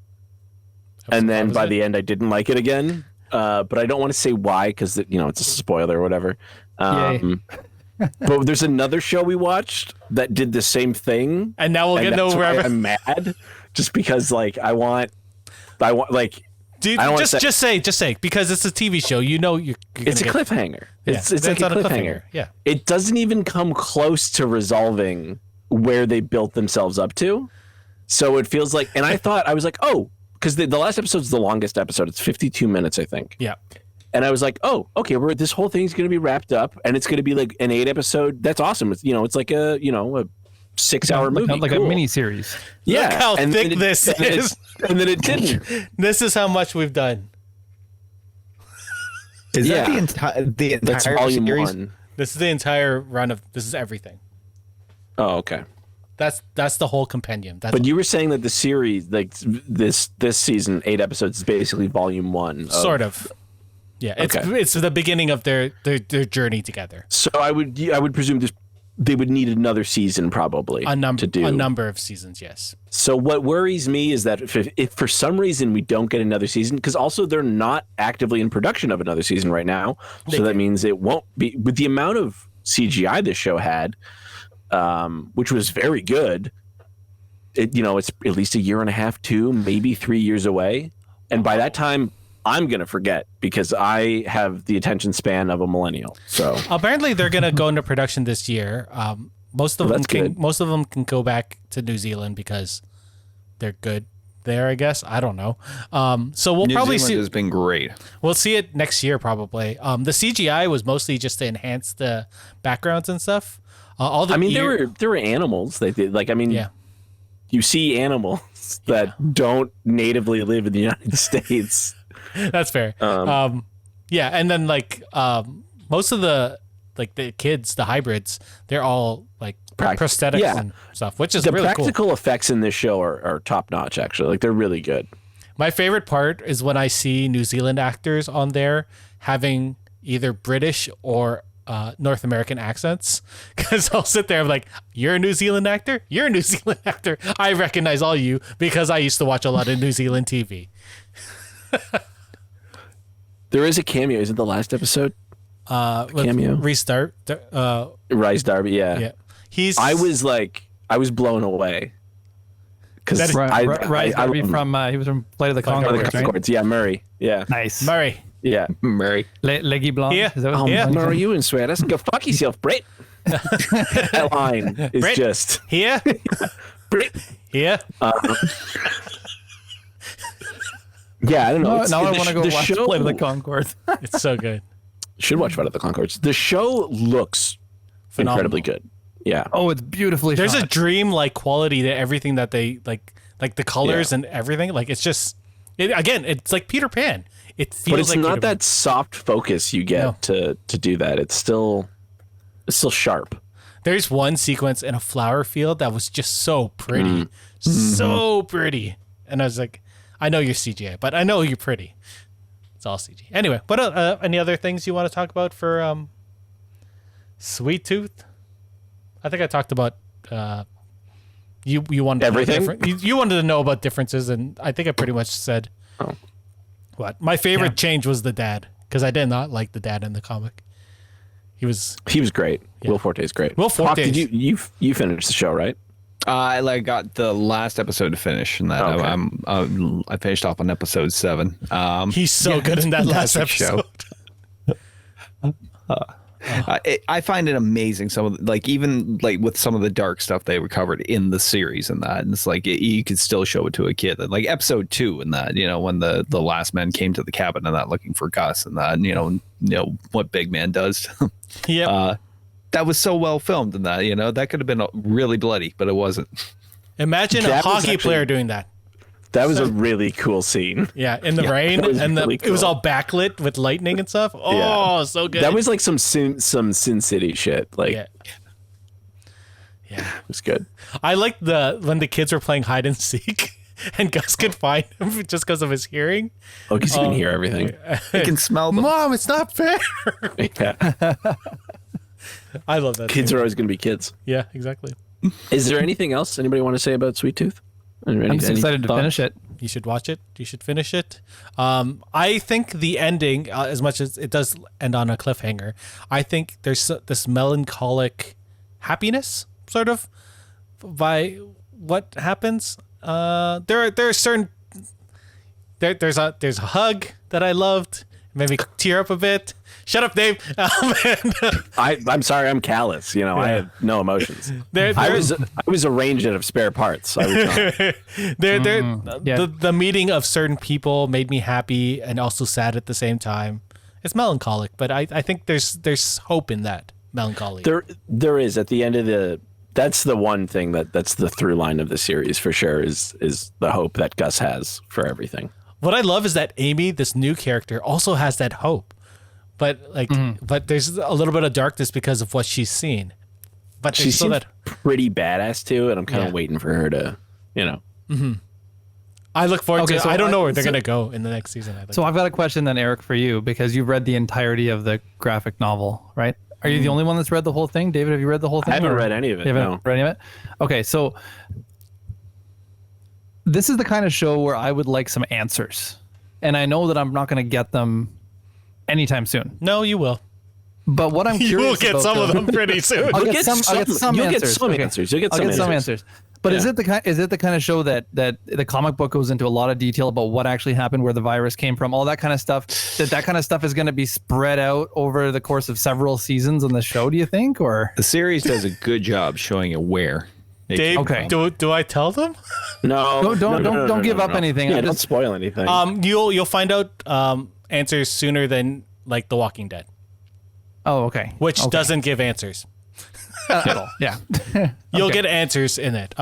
and then by the end I didn't like it again. But I don't want to say why because it's a spoiler or whatever. But there's another show we watched that did the same thing, and now we'll get nowhere. I'm mad just because like I want like. Dude, just say because it's a TV show. It's a cliffhanger. It's like a cliffhanger. Yeah, it doesn't even come close to resolving where they built themselves up to. So it feels like, and I was like, oh, because the last episode's the longest episode. It's 52 minutes, I think. Yeah. And I was like, oh, okay, this whole thing's going to be wrapped up, and it's going to be like an 8 episode. That's awesome. It's like a 6-hour movie, like cool. a mini series. Yeah, look how thick this is. And then it didn't. This is how much we've done. Is that the entire That's volume series? 1. This is the entire run of. This is everything. Oh, okay. That's the whole compendium. But you were saying that the series, like this season, 8 episodes, is basically volume 1. Sort of. Yeah, it's the beginning of their journey together. So I would presume they would need another season probably to do a number of seasons. Yes. So what worries me is that if for some reason we don't get another season, because also they're not actively in production of another season right now, so that means it won't be with the amount of CGI this show had, which was very good. It's at least a year and a half, 2, maybe 3 years away, and by that time I'm gonna forget because I have the attention span of a millennial. So apparently they're gonna go into production this year. Most of them can go back to New Zealand because they're good there, I guess. I don't know. So we'll probably see. New Zealand has been great. We'll see it next year probably. The CGI was mostly just to enhance the backgrounds and stuff. There were animals. They did yeah. You see animals that don't natively live in the United States. That's fair. Yeah, and then most of the kids, the hybrids, they're all like prosthetics and stuff, which is really cool. The practical effects in this show are top notch. Actually, like they're really good. My favorite part is when I see New Zealand actors on there having either British or North American accents, because I'll sit there and I'm like, you're a New Zealand actor? You're a New Zealand actor. I recognize all you because I used to watch a lot of New Zealand TV. There is a cameo. Is it the last episode? Cameo. Rhys Darby. Yeah. I was blown away because Darby from he was from Flight of the Conchords, right? Yeah, Murray. Yeah, nice. Murray. Yeah, Murray. Leggy blonde. Yeah. Is that what Murray, you and swear. Let's go fuck yourself, Brit. That line is Brit, just here. Brit. Here. Yeah, I don't know. Now I want to go watch show, Flight of the Conchords. It's so good. Should watch Flight of the Conchords. The show looks incredibly good. Yeah. Oh, it's beautifully There's shot. a dream-like quality to everything that they like the colors and everything. Like it's just, it's like Peter Pan. It feels but it's like not Peter that soft focus you get to do that. It's still sharp. There's one sequence in a flower field that was just so pretty, so pretty, and I was like, I know you're CGI, but I know you're pretty. It's all CG. Anyway, what any other things you want to talk about for Sweet Tooth? I think I talked about you wanted everything. You wanted to know about differences, and I think I pretty much said what my favorite change was the dad, because I did not like the dad in the comic. He was great. Yeah. Will Forte is great. Will Forte. Did you finished the show, right? I got the last episode to finish, and that Okay. I finished off on episode 7. He's so good in that last fantastic episode. I find it amazing. Some of even with some of the dark stuff they recovered in the series and that, and it's like you could still show it to a kid. Like episode 2 and that, when the last men came to the cabin and that looking for Gus and that, and, what Big Man does. Yeah. That was so well filmed in that, that could have been really bloody, but it wasn't. Imagine a That was hockey actually- player doing that. That was a really cool scene. Yeah, in the rain, that was and really it was cool. all backlit with lightning and stuff. Oh, Yeah. so good. That was like some Sin City shit. Like, yeah. it was good. I liked when the kids were playing hide and seek, and Gus could find him just because of his hearing. Oh, because you can hear everything. You can smell them. Mom, it's not fair. Yeah. I love that. Kids scene. are always going to be kids. Yeah, exactly. Is there anything else anybody want to say about Sweet Tooth? I'm just excited to finish it. You should watch it. You should finish it. I think the ending, as much as it does end on a cliffhanger, I think there's this melancholic happiness, sort of, by what happens. There are certain. There's a hug that I loved. Made me tear up a bit. Shut up, Dave. I'm sorry, I'm callous. I have no emotions. There- I was arranged out of spare parts. I was not. Yeah. The meeting of certain people made me happy and also sad at the same time. It's melancholic, but I think there's hope in that melancholy. There is at the end of that's the one thing that's the through line of the series for sure is the hope that Gus has for everything. What I love is that Amy, this new character, also has that hope. But but there's a little bit of darkness because of what she's seen. But She there's still seems that. pretty badass too, and I'm kind of Yeah. waiting for her to, I look forward Okay, to. so I don't know I- where they're so- gonna go in the next season. I think. So I've got a question then, Eric, for you, because you've read the entirety of the graphic novel, right? Are you the only one that's read the whole thing? David, have you read the whole thing? I haven't or- read any of it. You haven't No. read any of it? Okay, so this is the kind of show where I would like some answers. And I know that I'm not going to get them anytime soon. No, you will. But what I'm curious You will get about, some of though- them pretty soon. I'll You'll get some You'll get answers. some Okay. answers. You'll get I'll some get some answers. answers. But Yeah. is it the kind of show that the comic book goes into a lot of detail about what actually happened, where the virus came from, all that kind of stuff? That kind of stuff is going to be spread out over the course of several seasons on the show? Do you think, or The series does a good job showing you where. it Dave, came Okay. from. do I tell them? No, don't give up anything. Yeah, I'm don't just- spoil anything. You'll find out answers sooner than like The Walking Dead, Oh, okay. which Okay. doesn't give answers. at all. Yeah. You'll Okay. get answers in it.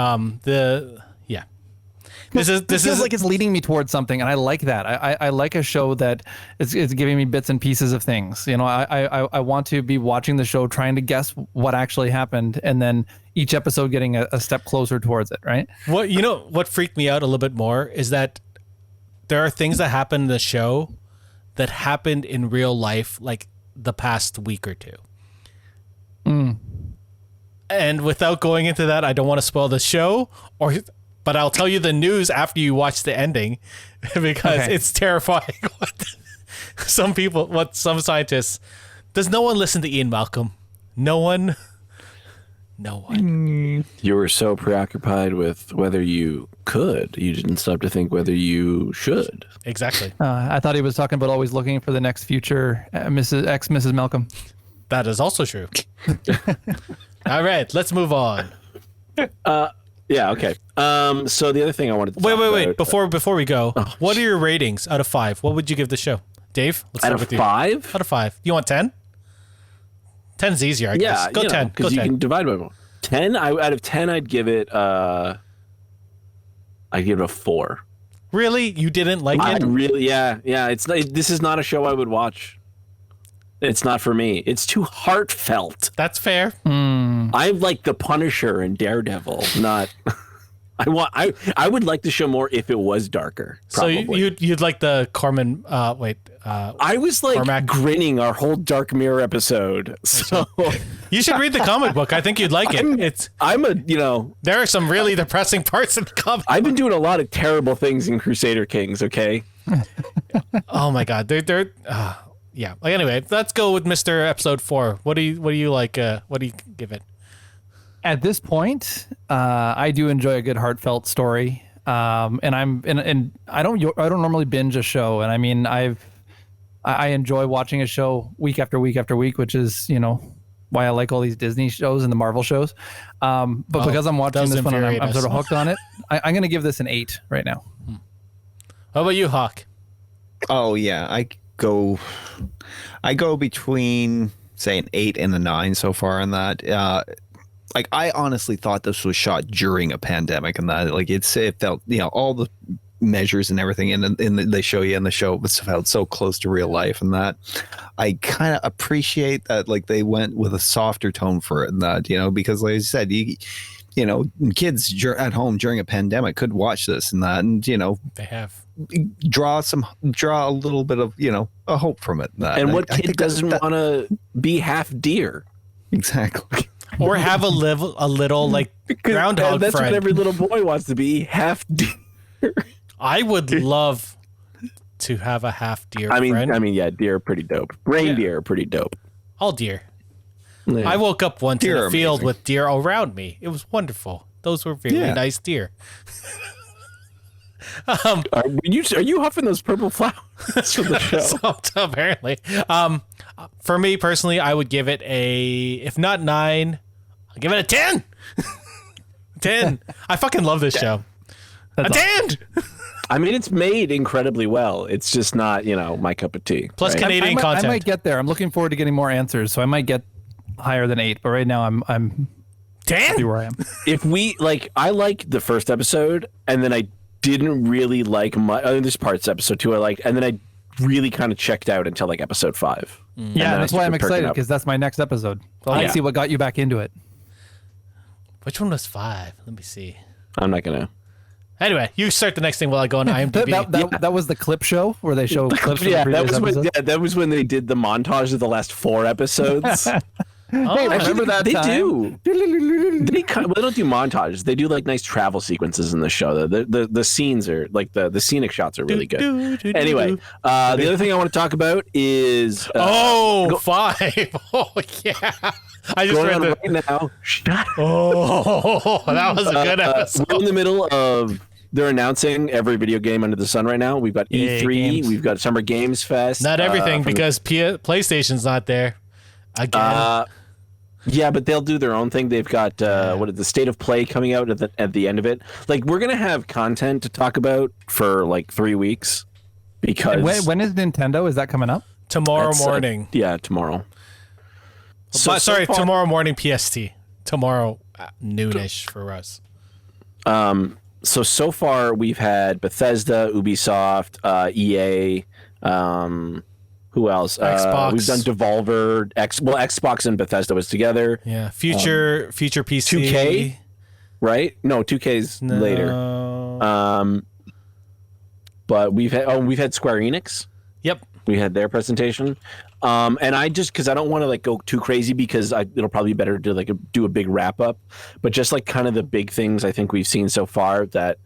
This It is feels like it's leading me towards something, and I like that. I like a show that is giving me bits and pieces of things. I want to be watching the show, trying to guess what actually happened, and then each episode getting a step closer towards it. Right? what freaked me out a little bit more is that there are things that happen in the show that happened in real life, like the past week or two. And without going into that, I don't want to spoil the show, but I'll tell you the news after you watch the ending, because Okay. it's terrifying. What some scientists. Does no one listen to Ian Malcolm? No one. You were so preoccupied with whether you could, you didn't stop to think whether you should. Exactly. I thought he was talking about always looking for the next future Mrs. Malcolm. That is also true. All right, let's move on. Yeah, okay. So the other thing I wanted to talk Wait. about, Before we go, what are your ratings out of 5? What would you give the show, Dave? Let's out start of with you. 5? Out of 5. You want 10? 10's easier, I guess. Yeah, Go 10. Go because you 10. can divide by more. 10. Out of 10, I'd give it. I'd give it a 4. Really? You didn't like I it? really, yeah. It's not, this is not a show I would watch. It's not for me. It's too heartfelt. That's fair. I'm like the Punisher and Daredevil. Not. I would like the show more if it was darker. Probably. So you'd like the Corman. I was like Cormac. grinning our whole Dark Mirror episode. So You should read the comic book. I think you'd like it. I'm There are some really depressing parts in the comic. I've been doing a lot of terrible things in Crusader Kings. Okay. Oh my god, they're yeah. Like anyway, let's go with Mr. Episode 4. What do you like? What do you give it? At this point, I do enjoy a good heartfelt story. And I don't normally binge a show. And I mean, I enjoy watching a show week after week after week, which is, why I like all these Disney shows and the Marvel shows. But because I'm watching this one and I'm sort of hooked on it, I'm going to give this an 8 right now. How about you, Hawk? Oh yeah, I go between say an 8 and a 9 so far on that. Like I honestly thought this was shot during a pandemic, and that like it felt all the measures and everything and they show you in the show it felt so close to real life, and that I kind of appreciate that like they went with a softer tone for it, and that because like I said, kids at home during a pandemic could watch this and that, and they have draw a little bit of a hope from it. And what kid doesn't want to be half deer? Exactly. Or have a little like groundhog that's friend. what every little boy wants to be, half deer. I would love to have a half deer friend. I mean, yeah, deer are pretty dope. Reindeer are pretty dope. All deer. Yeah. I woke up once in Deer a are field amazing. with deer around me. It was wonderful. Those were really nice deer. Are you huffing those purple flowers from the show? So, apparently. For me personally, I would give it if not 9, I'll give it a 10. 10. I fucking love this show. A 10. I mean, it's made incredibly well. It's just not, my cup of tea. Plus right? Canadian content. I might get there. I'm looking forward to getting more answers, so I might get higher than 8. But right now, I'm 10. happy where I am. If we I like the first episode, and then I didn't really like much. There's parts episode 2 I liked, and then I really kind of checked out until like episode 5. Yeah, that's why I'm excited, because that's my next episode. So I want to see what got you back into it. Which one was 5? Let me see. I'm not gonna. Anyway, you start the next thing while I go on IMDb. That was the clip show where they show clips from the previous episodes? That was when they did the montage of the last 4 episodes. Oh, remember that they time? do. They don't do montages. They do like nice travel sequences in the show. The scenes are like the scenic shots are really good. Anyway, the other thing I want to talk about is 5. Oh yeah. I just read right now. Shut Oh, that was a good episode. We're in the middle of. They're announcing every video game under the sun right now. We've got E3. Games. We've got Summer Games Fest. Not everything because PlayStation's not there again. Yeah, but they'll do their own thing. They've got the State of Play coming out at the end of it. Like we're gonna have content to talk about for like 3 weeks because when is Nintendo? Is that coming up? Tomorrow morning. Yeah, tomorrow. Tomorrow morning PST. Tomorrow noonish for us. So far we've had Bethesda, Ubisoft, EA. Who else? Xbox. We've done Devolver. Xbox and Bethesda was together. Yeah, future PC. 2K, right? No, 2K's later. But we've had Square Enix. Yep. We had their presentation. And I just because I don't want to like go too crazy because it'll probably be better to do a big wrap up. But just like kind of the big things I think we've seen so far that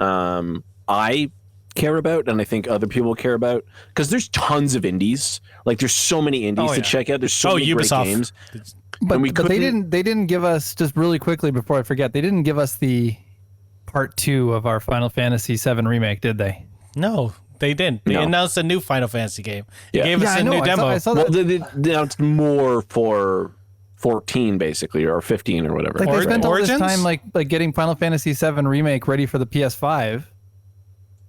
I care about and I think other people care about because there's tons of indies. Like there's so many indies to check out. There's so many Ubisoft. great games. But they didn't give us, just really quickly before I forget, they didn't give us the part 2 of our Final Fantasy VII remake, did they? No, they didn't. They announced a new Final Fantasy game. They gave us a new demo. I saw that. Well, they announced more for 14 basically or 15 or whatever. Like they spent all this Origins? time like getting Final Fantasy VII remake ready for the PS5.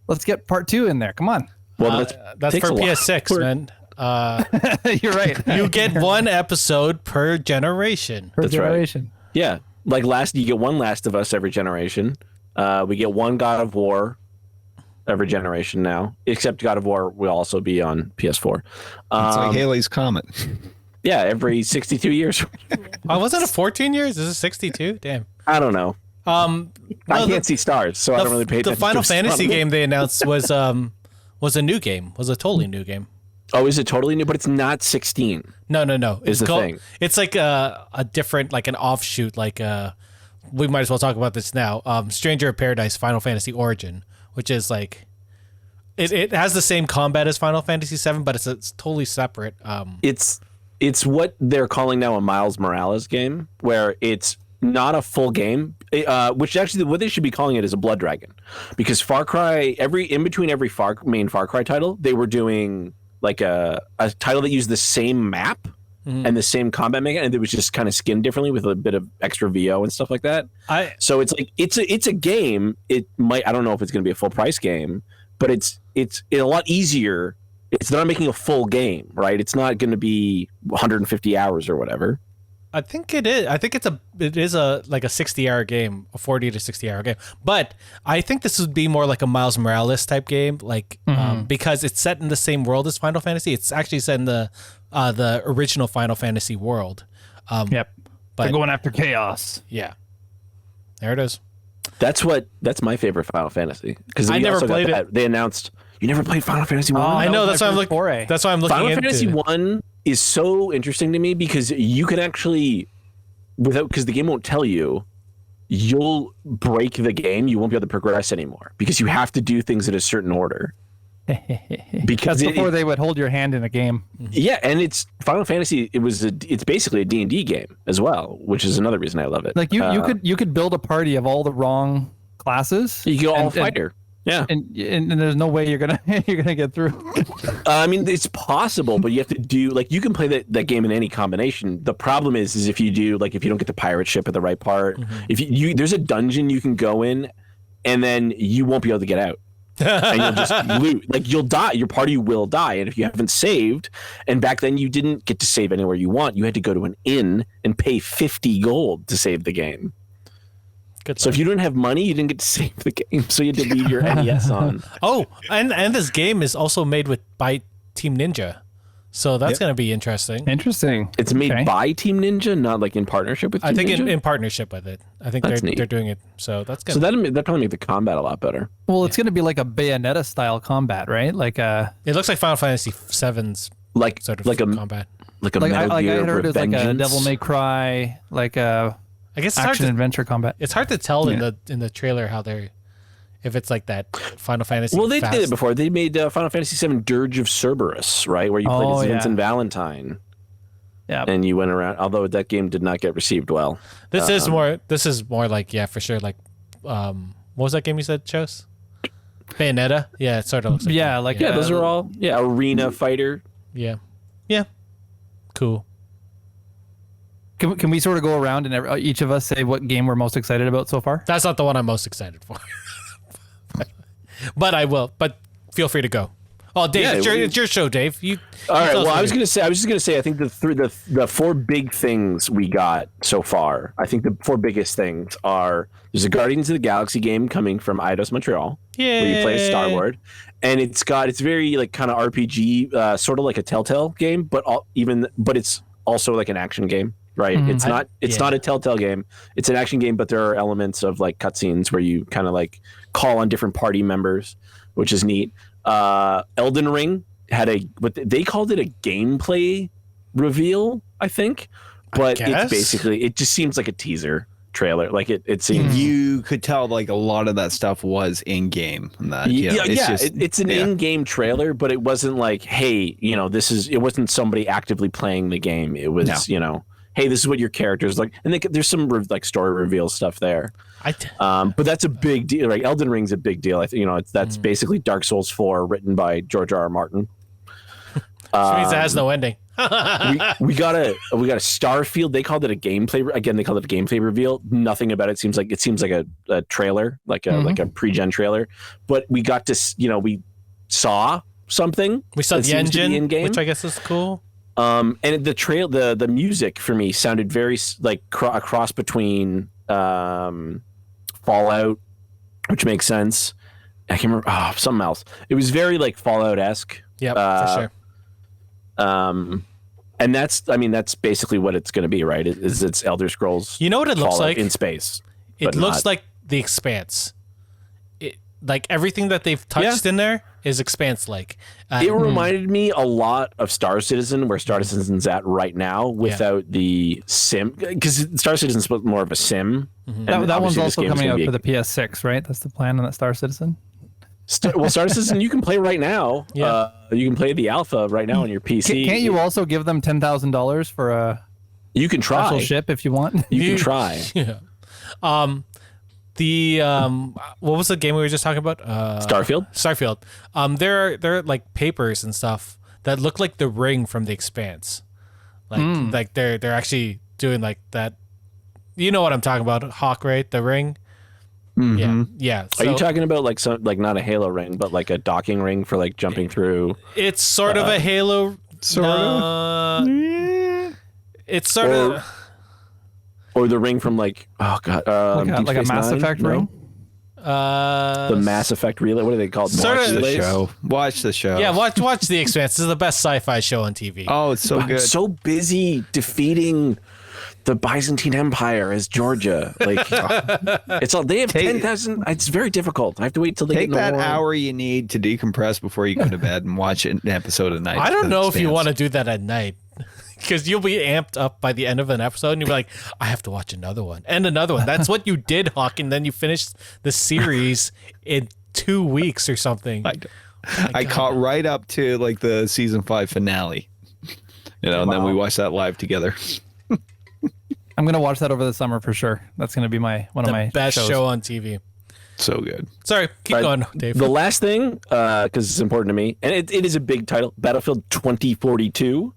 Let's get part 2 in there. Come on. Well, That's for PS6, man. You're right. You get 1 episode per generation. Per That's right. generation. Yeah, like you get one Last of Us every generation. We get one God of War every generation now, except God of War will also be on PS4. It's like Haley's Comet. Yeah, every 62 years. Was it a 14 years? Is it 62? Damn. I don't know. I can't see stars, so I don't really pay attention. The Final to Fantasy astronomy. game they announced was a new game. Was a totally new game. Oh, is it totally new? But it's not 16. No. Is the thing. It's like a different, like an offshoot. Like we might as well talk about this now. Stranger of Paradise Final Fantasy Origin, which is like it has the same combat as Final Fantasy VII, but it's totally separate. It's what they're calling now a Miles Morales game, where it's not a full game, which actually what they should be calling it is a Blood Dragon, because Far Cry in between every main Far Cry title, they were doing like a title that used the same map and the same combat mechanic, and it was just kind of skinned differently with a bit of extra VO and stuff like that. So it's like it's a game. It might, I don't know if it's going to be a full price game, but it's a lot easier. It's not making a full game, right? It's not going to be 150 hours or whatever. I think it is. I think it is a 60-hour game, a 40 to 60-hour game. But I think this would be more like a Miles Morales type game, because it's set in the same world as Final Fantasy. It's actually set in the original Final Fantasy world. But they're going after chaos. Yeah, there it is. That's my favorite Final Fantasy, because I never played it. They announced you never played Final Fantasy 1. I know, that's why I'm looking. That's why I'm looking. Final Fantasy 1 is so interesting to me because you can actually, because the game won't tell you, you'll break the game. You won't be able to progress anymore because you have to do things in a certain order. Because before they would hold your hand in a game. Yeah, and it's Final Fantasy. It's basically a D&D game as well, which is another reason I love it. Like you could build a party of all the wrong classes. You go all fighter. Yeah, and there's no way you're gonna get through. I mean, it's possible, but you have to do you can play that game in any combination. The problem is if you do if you don't get the pirate ship at the right part, if you there's a dungeon you can go in, and then you won't be able to get out, and you'll just loot. You'll die. Your party will die, and if you haven't saved, and back then you didn't get to save anywhere you want. You had to go to an inn and pay 50 gold to save the game. So if you didn't have money, you didn't get to save the game. So you had to leave your NES on. Oh, and this game is also made by Team Ninja. So that's going to be interesting. Interesting. It's made by Team Ninja, not in partnership with Team Ninja? I think in partnership with it. I think they're doing it. So that's good. So that probably make the combat a lot better. Well, it's going to be like a Bayonetta style combat, right? It looks like Final Fantasy VII's sort of combat. Like a Metal Gear I heard it's like a Revengeance. Devil May Cry, I guess action adventure combat. It's hard to tell in the trailer if it's like that Final Fantasy. Well, they did it before. They made Final Fantasy VII Dirge of Cerberus, right, where you played as Vincent Valentine. Yeah, and you went around. Although that game did not get received well. This is more for sure. What was that game you said, Chos? Bayonetta. Yeah, it sort of looks like those are all arena fighter. Yeah, cool. Can we sort of go around and each of us say what game we're most excited about so far? That's not the one I'm most excited for. But I will. But feel free to go. Oh, Dave, it's your show, Dave. All right. Well, I was just gonna say. I think the four big things we got so far. I think the four biggest things are: there's a Guardians of the Galaxy game coming from Eidos Montreal, where you play a Star-Lord, and it's very kind of RPG, sort of like a Telltale game, but it's also like an action game. Right. It's not a Telltale game. It's an action game, but there are elements of cutscenes where you kind of call on different party members, which is neat. Elden Ring had they called it a gameplay reveal, I think, but it's basically, it just seems like a teaser trailer. It seems you could tell a lot of that stuff was in game. It's an in-game trailer, but it wasn't hey, it wasn't somebody actively playing the game. It was hey, this is what your character's like, and there's some story reveal stuff there. But that's a big deal. Elden Ring's a big deal. I think that's basically Dark Souls 4 written by George R.R. Martin. Which means it has no ending. we got a Starfield. They called it a gameplay. Again, they called it a gameplay reveal. Nothing about it seems like a trailer, like a pre-gen trailer. But we got to we saw something. We saw the engine, in-game, which I guess is cool. And the music for me sounded very a cross between Fallout, which makes sense. I can't remember something else. It was very Fallout-esque. Yep, for sure. And that's basically what it's going to be, right? It's Elder Scrolls. You know what it looks like in space. It looks like The Expanse. Everything that they've touched in there is Expanse-like. It reminded me a lot of Star Citizen, where Star Citizen's at right now, without the sim. Because Star Citizen's more of a sim. Mm-hmm. That one's also coming out for the PS6, right? That's the plan on that Star Citizen. Star Citizen you can play right now. Yeah. You can play the alpha right now on your PC. Can't you also give them $10,000 for a You can try. special ship if you want. You can try. Yeah. What was the game we were just talking about? Starfield. There are like papers and stuff that look like the ring from The Expanse. Like they're actually doing like that. You know what I'm talking about, Hawk, right? The ring. Yeah. Are you talking about like some not a Halo ring, but like a docking ring for like jumping through? It's sort of a Halo. Sort of. It's sort of. Or the ring from like like a Mass Effect ring. The Mass Effect relay. What are they called? Sort of The show. Watch the show. Yeah, watch The Expanse. This is the best sci-fi show on TV. Oh, it's so I'm good. so busy defeating the Byzantine Empire as Georgia. Like it's all they have 10,000. It's very difficult. I have to wait till they Take get in the that war. hour you need to decompress before you go to bed and watch an episode a night. I don't know if you Expanse. want to do that at night. Because you'll be amped up by the end of an episode and you'll be like, I have to watch another one and another one. That's what you did, Hawk, and then you finished the series in 2 weeks or something. I caught right up to like the season 5 finale. And then we watched that live together. I'm gonna watch that over the summer for sure. That's gonna be one of my best shows. show on TV. So good. Sorry, keep going, Dave. The last thing, because it's important to me, and it is a big title, Battlefield 2042.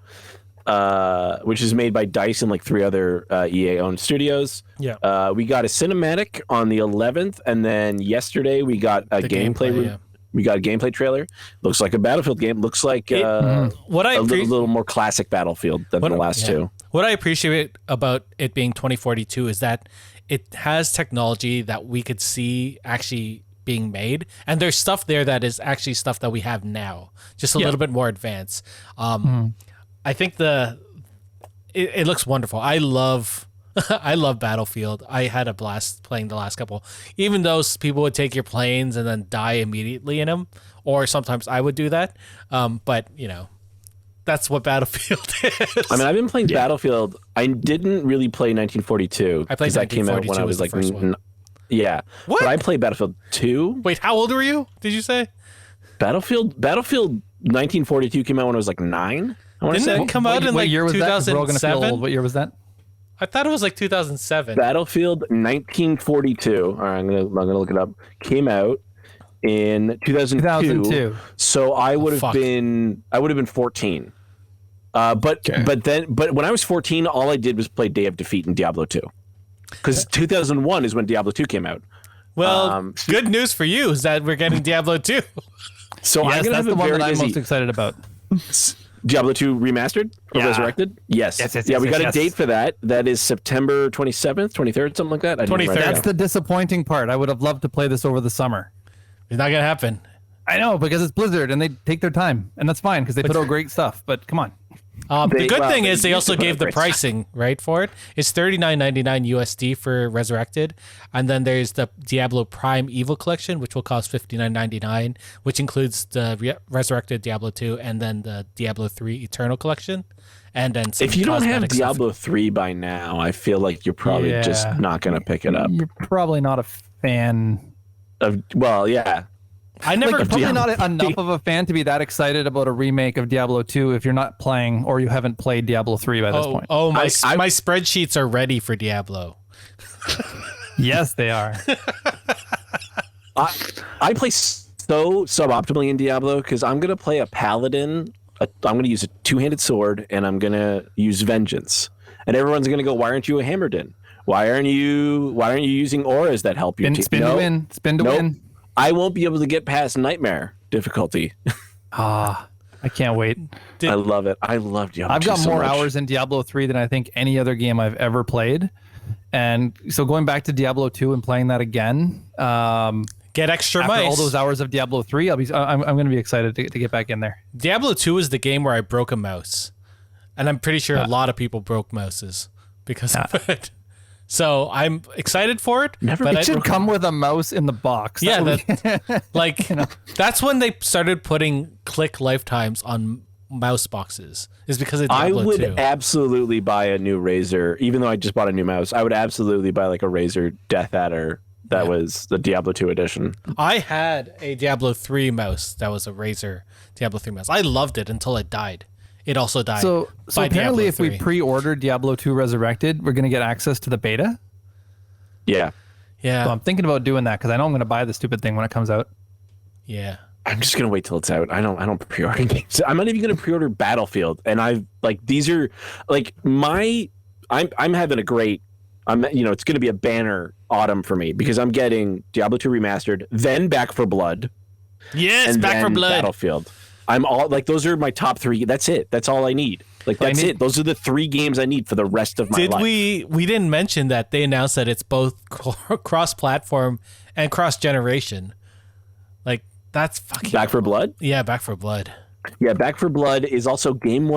Which is made by DICE and like 3 other EA-owned studios. Yeah. We got a cinematic on the 11th, and then yesterday we got a gameplay. We got a gameplay trailer. Looks like a Battlefield game. Looks like a little more classic Battlefield than the last two. What I appreciate about it being 2042 is that it has technology that we could see actually being made, and there's stuff there that is actually stuff that we have now, just a little bit more advanced. I think it looks wonderful. I love Battlefield. I had a blast playing the last couple. Even though people would take your planes and then die immediately in them, or sometimes I would do that. But you know, that's what Battlefield is. I mean, I've been playing Battlefield. I didn't really play 1942 I played because that came out when I was like, yeah. What? But I played Battlefield 2. Wait, how old were you? Did you say Battlefield 1942 came out when I was like 9. I want to say. Didn't it come out in What like year was that? 'Cause we're all gonna feel 2007? old. What year was that? I thought it was like 2007. Battlefield 1942. All right, I'm gonna look it up. Came out in 2002. So I would have been 14. But when I was 14, all I did was play Day of Defeat and Diablo 2. Because 2001 is when Diablo 2 came out. Well, good news for you is that we're getting Diablo 2. So I'm gonna have that's the a one very that I'm busy most excited about. Diablo 2 remastered or resurrected. Yes. We got a date for that. That is September 27th, 23rd, something like that. 23rd. That's the disappointing part. I would have loved to play this over the summer. It's not gonna happen. I know, because it's Blizzard and they take their time, and that's fine because they put out great stuff. But come on, The good thing is they used also to put gave up the rates. pricing right for it. It's $39.99 USD for Resurrected, and then there's the Diablo Prime Evil Collection, which will cost $59.99, which includes the Resurrected Diablo 2 and then the Diablo 3 Eternal Collection, and then some If you don't have cosmetic stuff. Diablo 3 by now, I feel like you're probably just not going to pick it up. you're probably not a fan. Well, yeah. I never Like, probably not enough of a fan to be that excited about a remake of Diablo 2 if you're not playing or you haven't played Diablo 3 by this point. My spreadsheets are ready for Diablo. Yes, they are. I play so suboptimally in Diablo because I'm going to play a paladin. I'm going to use a two-handed sword, and I'm going to use vengeance. And everyone's going to go, "Why aren't you a Hammerdin? Why aren't you using auras that help your team?" Spin to win. I won't be able to get past nightmare difficulty. I can't wait. I love it. I love Diablo. I've 2 got so more much. hours in Diablo 3 than I think any other game I've ever played. And so going back to Diablo 2 and playing that again, Get extra after mice. all those hours of Diablo 3, I'm going to be excited to get back in there. Diablo 2 is the game where I broke a mouse. And I'm pretty sure a lot of people broke mouses because of it. So I'm excited for it. It should come with a mouse in the box. That's when they started putting click lifetimes on mouse boxes. Is because of Diablo 2. I would absolutely buy a new Razer, even though I just bought a new mouse. I would absolutely buy like a Razer Death Adder that was the Diablo 2 edition. I had a Diablo 3 mouse that was a Razer Diablo 3 mouse. I loved it until it died. it also died. So by apparently, Diablo if we 3. pre-order Diablo 2 Resurrected, we're going to get access to the beta. Yeah. Yeah. So I'm thinking about doing that because I know I'm going to buy the stupid thing when it comes out. Yeah. I'm just gonna wait till it's out. I don't pre-order games. I'm not even gonna pre-order Battlefield. And these are like I'm having a great. It's gonna be a banner autumn for me because I'm getting Diablo 2 remastered, then Back 4 Blood. Yes, and Back 4 then Blood. Battlefield. I'm all like those are my top 3. That's it. That's all I need. Like that's it. Those are the 3 games I need for the rest of my life. We didn't mention that they announced that it's both cross-platform and cross-generation. Like that's fucking Back 4 Blood? Yeah, Back 4 Blood. Yeah, Back 4 Blood is also Game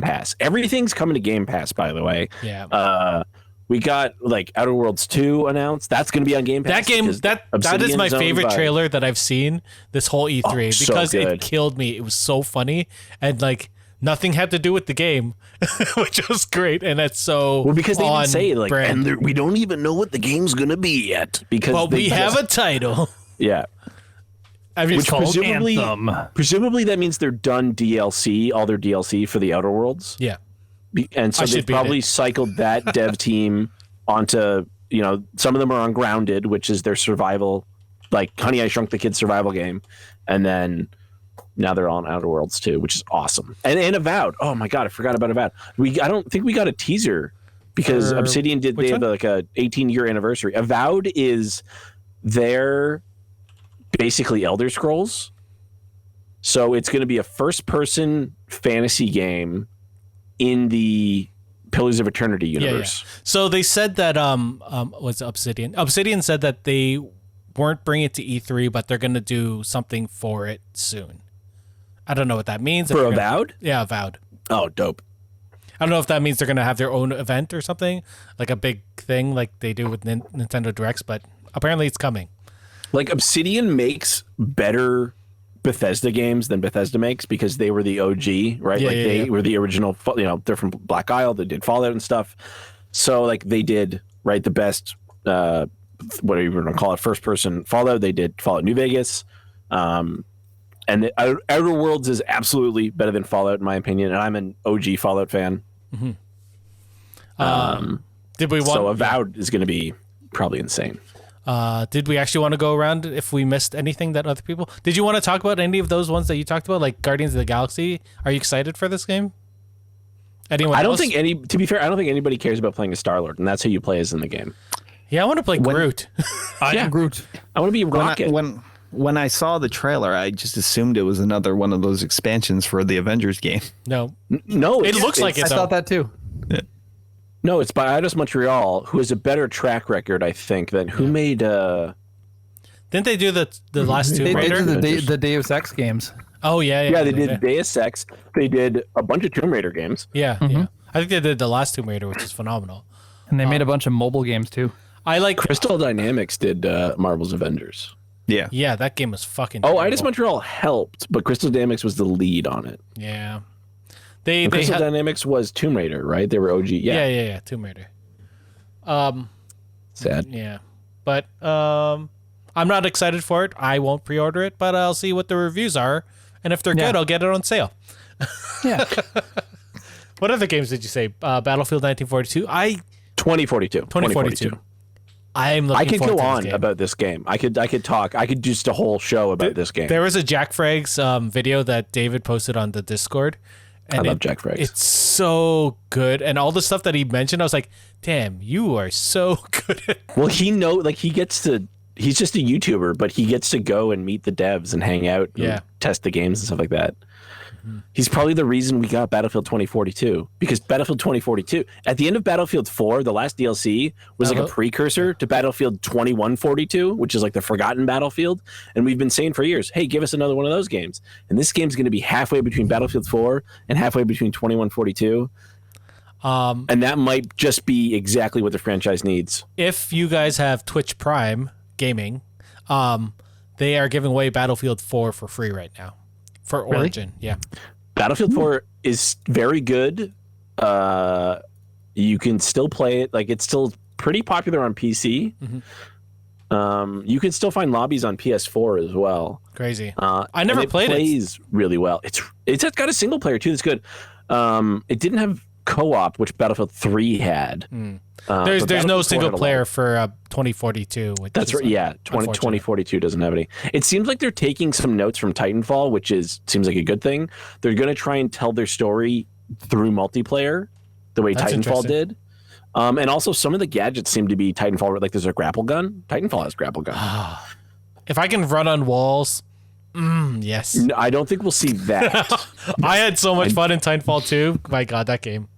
Pass. Everything's coming to Game Pass, by the way. Yeah. We got like Outer Worlds 2 announced. That's going to be on Game Pass. That game that is my favorite trailer that I've seen this whole E3 because it killed me. It was so funny and like nothing had to do with the game, which was great. And that's so because they didn't say like, brand. and we don't even know what the game's going to be yet because we have a title. Yeah. I mean, Which presumably that means they're done DLC, all their DLC for the Outer Worlds. Yeah. And so they probably cycled that dev team onto, some of them are on Grounded, which is their survival, like Honey, I Shrunk the Kids survival game. And then now they're on Outer Worlds too, which is awesome. And Avowed. Oh my God, I forgot about Avowed. I don't think we got a teaser because Obsidian they have like a 18-year anniversary. Avowed is their basically Elder Scrolls. So it's going to be a first-person fantasy game in the Pillars of Eternity universe. Yeah. So they said that what's Obsidian? Obsidian said that they weren't bringing it to E3, but they're going to do something for it soon. I don't know what that means. For Avowed? Yeah, Avowed. Oh, dope. I don't know if that means they're going to have their own event or something, like a big thing like they do with Nintendo Directs, but apparently it's coming. Like Obsidian makes better Bethesda games than Bethesda makes because they were the OG, right? They were the original, they're from Black Isle. They did Fallout and stuff. So like they did, right, the best, whatever you want to call it, first person Fallout. They did Fallout New Vegas. And the Outer Worlds is absolutely better than Fallout in my opinion. And I'm an OG Fallout fan. Mm-hmm. So Avowed is going to be probably insane. Did we actually want to go around if we missed anything that other people? Did you want to talk about any of those ones that you talked about, like Guardians of the Galaxy? Are you excited for this game? Anyone else? To be fair, I don't think anybody cares about playing a Star-Lord, and that's who you play as in the game. Yeah, I want to play Groot. I am Groot. I want to be Rocket. When I saw the trailer, I just assumed it was another one of those expansions for the Avengers game. No. No. It looks like it, though. I thought that too. Yeah. No, it's by Eidos Montreal, who has a better track record, I think, than who made... Didn't they do the last Tomb They Raider? did the Deus Ex games. Oh, yeah. Yeah, they did Deus Ex. They did a bunch of Tomb Raider games. Yeah, yeah. I think they did the last Tomb Raider, which is phenomenal. And they made a bunch of mobile games too. I like... Crystal Dynamics did Marvel's Avengers. Yeah. Yeah, that game was fucking Oh, terrible. Eidos Montreal helped, but Crystal Dynamics was the lead on it. Yeah. Crystal Dynamics was Tomb Raider, right? They were OG. Yeah, Tomb Raider. Sad. Yeah. But I'm not excited for it. I won't pre-order it, but I'll see what the reviews are. And if they're good, I'll get it on sale. Yeah. What other games did you say? Battlefield 1942? 2042. 2042. I'm looking I could forward go to this on game. about this game. I could talk. I could just a whole show about this game. There was a Jack Frags video that David posted on the Discord. And I love Jack Frags. It's so good. And all the stuff that he mentioned, I was like, damn, you are so good at Well, he's just a YouTuber, but he gets to go and meet the devs and hang out and test the games and stuff like that. He's probably the reason we got Battlefield 2042, because Battlefield 2042, at the end of Battlefield 4, the last DLC was like a precursor to Battlefield 2142, which is like the forgotten Battlefield. And we've been saying for years, hey, give us another one of those games. And this game's going to be halfway between Battlefield 4 and halfway between 2142. And that might just be exactly what the franchise needs. If you guys have Twitch Prime Gaming, they are giving away Battlefield 4 for free right now. For Origin, yeah. Battlefield 4 is very good. You can still play it. Like, it's still pretty popular on PC. You can still find lobbies on PS4 as well. Crazy. I never played it. It plays really well. It's got a single player too. That's good. It didn't have co-op, which Battlefield 3 had. There's no single player for 2042. That's right. Yeah, 2042 doesn't have any. It seems like they're taking some notes from Titanfall, which seems like a good thing. They're going to try and tell their story through multiplayer, the way Titanfall did. And also some of the gadgets seem to be Titanfall. Like there's a grapple gun. Titanfall has grapple gun. If I can run on walls, yes. No, I don't think we'll see that. I had so much fun in Titanfall 2. My God, that game.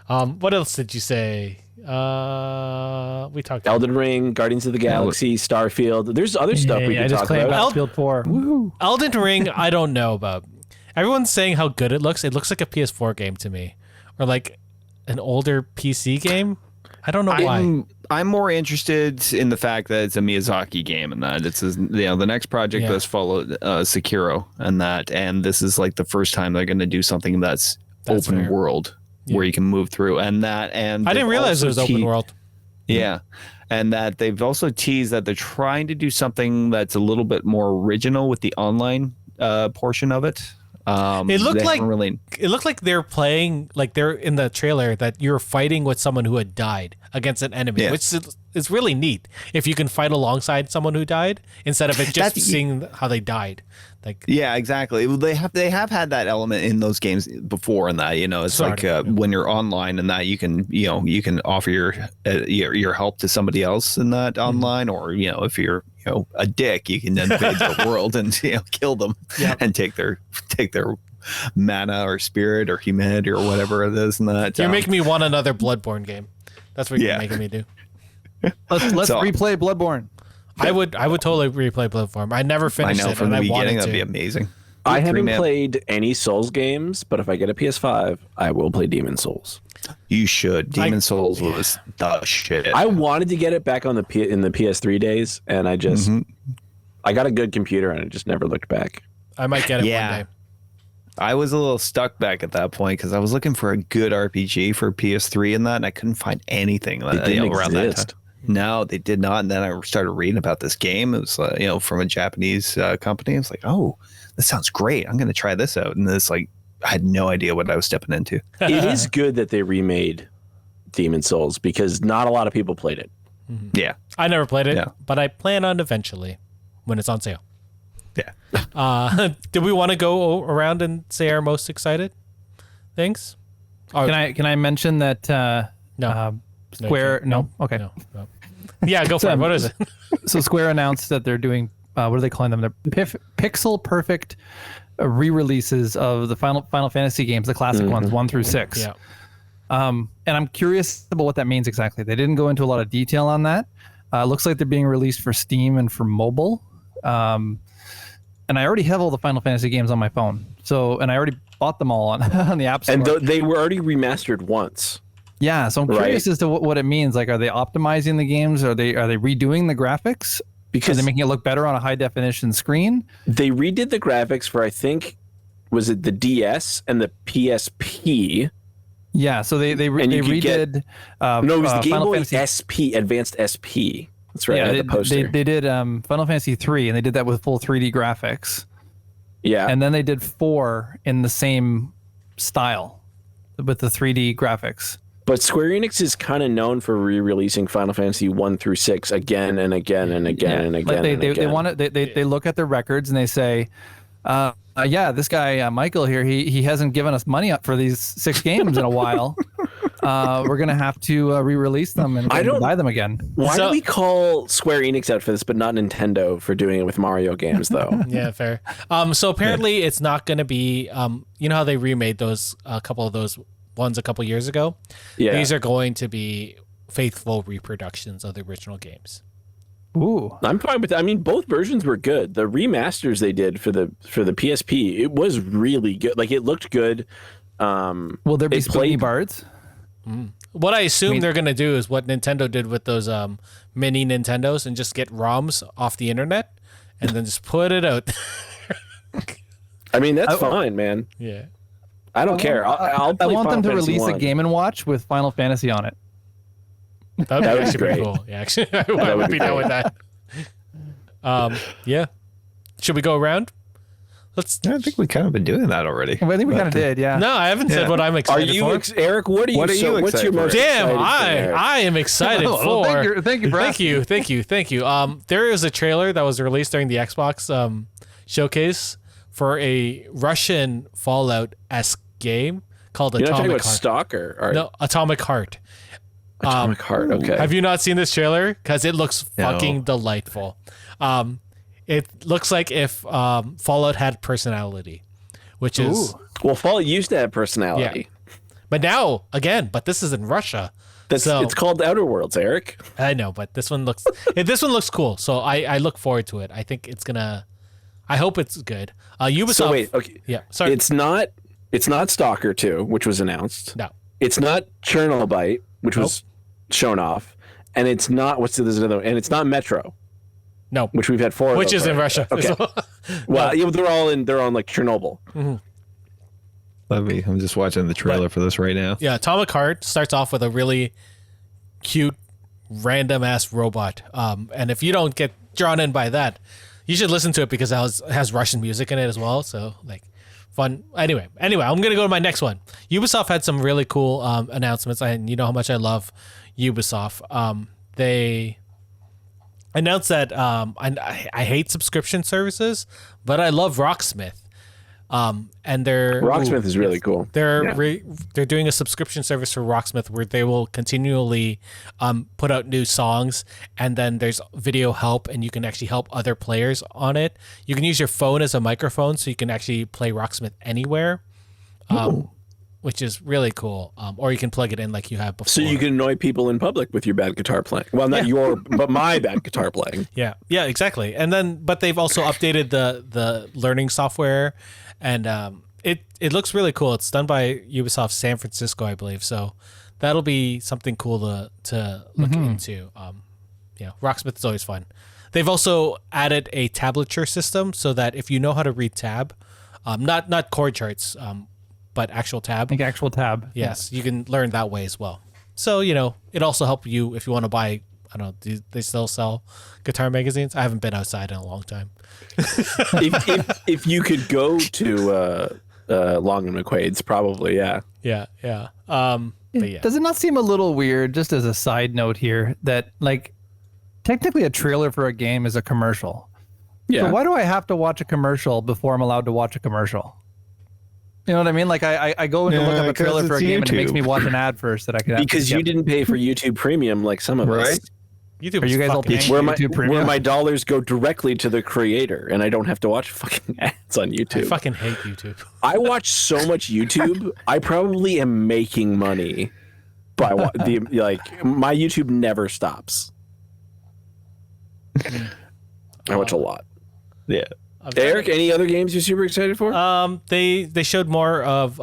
What else did you say? We talked Elden Ring, Guardians of the Galaxy, Starfield. There's other stuff we can talk about. Battlefield 4. Woo. Elden Ring, I don't know about. Everyone's saying how good it looks. It looks like a PS4 game to me, or like an older PC game. I don't know why. I'm more interested in the fact that it's a Miyazaki game and that it's the next project that's followed Sekiro and this is like the first time they're going to do something that's open world where you can move through I didn't realize it was open world. Yeah. And that they've also teased that they're trying to do something that's a little bit more original with the online portion of it. It looked like they're playing, like they're in the trailer that you're fighting with someone who had died against an enemy, which is really neat. If you can fight alongside someone who died instead of it just seeing how they died. Like, yeah, exactly. They have had that element in those games before, and that it's like when you're online and that you can offer your help to somebody else in that online, or if you're a dick, you can then invade their world and kill them and take their mana or spirit or humanity or whatever it is. And that you're making me want another Bloodborne game. That's what you're making me do. Let's replay Bloodborne. I would totally replay Bloodborne. I never finished it. From the beginning, that'd be amazing. I haven't played any Souls games, but if I get a PS5, I will play Demon Souls. You should. Demon Souls was the shit. I wanted to get it back on in the PS3 days, and I just I got a good computer, and I just never looked back. I might get it one day. I was a little stuck back at that point because I was looking for a good RPG for PS3 and that, and I couldn't find anything around that time. No, they did not. And then I started reading about this game. It was, from a Japanese company. I was like, oh, this sounds great. I'm going to try this out. And it's like, I had no idea what I was stepping into. It is good that they remade Demon Souls because not a lot of people played it. Mm-hmm. Yeah. I never played it, but I plan on eventually when it's on sale. Yeah. Do we want to go around and say our most excited things? Can I mention that? No. Square. No. Okay. No. Yeah, go for it. What is it? So Square announced that they're doing. What are they calling them? They're pixel perfect re-releases of the Final Fantasy games, the classic ones, 1 through 6. Yeah. And I'm curious about what that means exactly. They didn't go into a lot of detail on that. It looks like they're being released for Steam and for mobile. And I already have all the Final Fantasy games on my phone. And I already bought them all on the App Store. And they were already remastered once. Yeah, so I'm curious as to what it means. Like, are they optimizing the games? Are they redoing the graphics? Because they're making it look better on a high definition screen. They redid the graphics for, I think, was it the DS and the PSP? Yeah, so they redid. No, it was the Game Boy SP, Advanced SP. That's right. Yeah, the poster. They did Final Fantasy 3, and they did that with full 3D graphics. Yeah, and then they did 4 in the same style with the 3D graphics. But Square Enix is kind of known for re-releasing Final Fantasy 1 through 6 again and again and again and again. Like they look at their records and they say, this guy Michael here, he hasn't given us money up for these 6 games in a while. We're gonna have to re-release them and buy them again. Why do we call Square Enix out for this, but not Nintendo for doing it with Mario games, though? Yeah, fair. So apparently, it's not gonna be. You know how they remade a couple of those ones a couple years ago? Yeah, these are going to be faithful reproductions of the original games. Ooh, I'm fine with that. I mean, both versions were good. The remasters they did for the PSP, it was really good. Like, it looked good. Will there be spooky bards? What I assume they're going to do is what Nintendo did with those mini Nintendos and just get ROMs off the internet and then just put it out. I mean, that's fine, man. Yeah. I don't care. I'll play I want them to Fantasy release 1. a Game & Watch with Final Fantasy on it. That would be great. Cool. Yeah, actually, I would be down with that. Yeah. Should we go around? Let's. I think we kind of been doing that already. I think we kind of did, yeah. No, I haven't said what I'm excited for. Eric? What are you? What's your excited most? for? Damn, excited for, Eric? I am excited for. Thank you for asking. Thank you. There is a trailer that was released during the Xbox showcase for a Russian Fallout-esque game called You're not talking Atomic about Heart. Stalker, are No, Atomic Heart. Atomic Heart. Okay. Have you not seen this trailer? Because it looks fucking delightful. It looks like if Fallout had personality, which is Well, Fallout used to have personality. but now again, but this is in Russia. It's called Outer Worlds, Eric. I know, but this one looks cool. So I look forward to it. I think it's gonna. I hope it's good. Ubisoft. So wait, okay. Yeah, sorry. It's not Stalker 2, which was announced. No. It's not Chernobylite, which was shown off, and it's not there's another one, and it's not Metro. No, Which we've had 4 of which those is in already. Russia. Okay. Well, yeah, they're on like Chernobyl. I'm just watching the trailer for this right now. Yeah, Atomic Heart starts off with a really cute, random ass robot. And if you don't get drawn in by that, you should listen to it because it has Russian music in it as well. So like fun. Anyway, I'm gonna go to my next one. Ubisoft had some really cool announcements, and you know how much I love Ubisoft. They announced that I hate subscription services, but I love Rocksmith. And Rocksmith is really cool. They're doing a subscription service for Rocksmith where they will continually put out new songs, and then there's video help, and you can actually help other players on it. You can use your phone as a microphone, so you can actually play Rocksmith anywhere, which is really cool. Or you can plug it in like you have before. So you can annoy people in public with your bad guitar playing. Well, not but my bad guitar playing. Yeah, exactly. And then, but they've also updated the learning software, and it looks really cool. It's done by Ubisoft San Francisco, I believe. So that'll be something cool to look into. Rocksmith is always fun. They've also added a tablature system so that if you know how to read tab, not chord charts, but actual tab. Like actual tab. Yes, you can learn that way as well. So, it also helps you if you want to buy, I don't know, do they still sell guitar magazines? I haven't been outside in a long time. if you could go to Long and McQuaid's, probably, yeah. Yeah. But yeah. Does it not seem a little weird, just as a side note here, that like technically a trailer for a game is a commercial? Yeah. So why do I have to watch a commercial before I'm allowed to watch a commercial? You know what I mean? Like I go and look up a trailer for a game and it makes me watch an ad first that I can. Because you didn't pay for YouTube Premium like some of us. YouTube Are you guys all paying Where YouTube Premium? my dollars go directly to the creator, and I don't have to watch fucking ads on YouTube. I fucking hate YouTube. I watch so much YouTube. I probably am making money by my YouTube never stops. I watch a lot. Yeah. Eric, any other games you're super excited for? They showed more of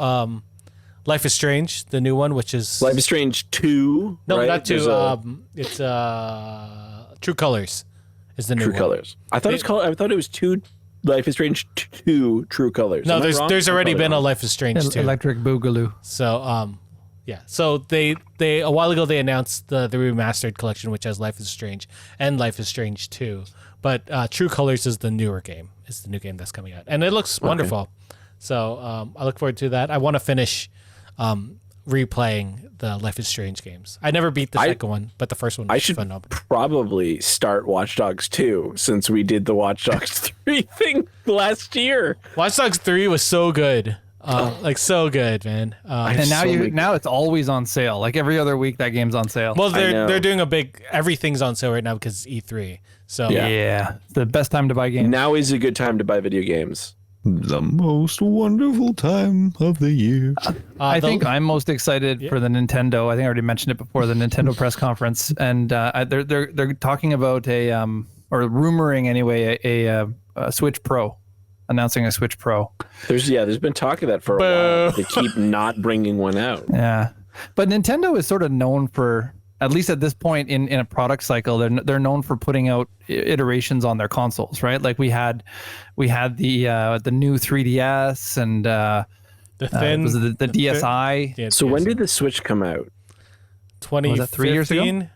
Life is Strange, the new one, which is Life is Strange 2. No, right? not 2. It's True Colors is the new True one. Colors. I thought it was 2 Life is Strange 2 True Colors. No, Am I wrong? there's already been a wrong. Life is Strange 2. Electric Boogaloo. So yeah. So they a while ago they announced the remastered collection, which has Life is Strange and Life is Strange 2. But True Colors is the newer game. It's the new game that's coming out, and it looks wonderful. So I look forward to that. I want to finish replaying the Life is Strange games. I never beat the second one, but the first one was phenomenal. Probably start Watch Dogs 2 since we did the Watch Dogs 3 thing last year. Watch Dogs 3 was so good. So good, man. And now it's always on sale. Like every other week, that game's on sale. Well, they're doing everything's on sale right now because it's E3. So yeah, it's the best time to buy games. Now is a good time to buy video games. The most wonderful time of the year. I think I'm most excited for the Nintendo. I think I already mentioned it before, the Nintendo press conference, and they're talking about or rumoring anyway a Switch Pro, announcing a Switch Pro. There's been talk of that for a while. They keep not bringing one out. Yeah, but Nintendo is sort of known for, at least at this point in a product cycle, they're known for putting out iterations on their consoles, right? Like we had the new 3DS and the DSi. Yeah, so when did the Switch come out? 2015. Was that 3 years ago?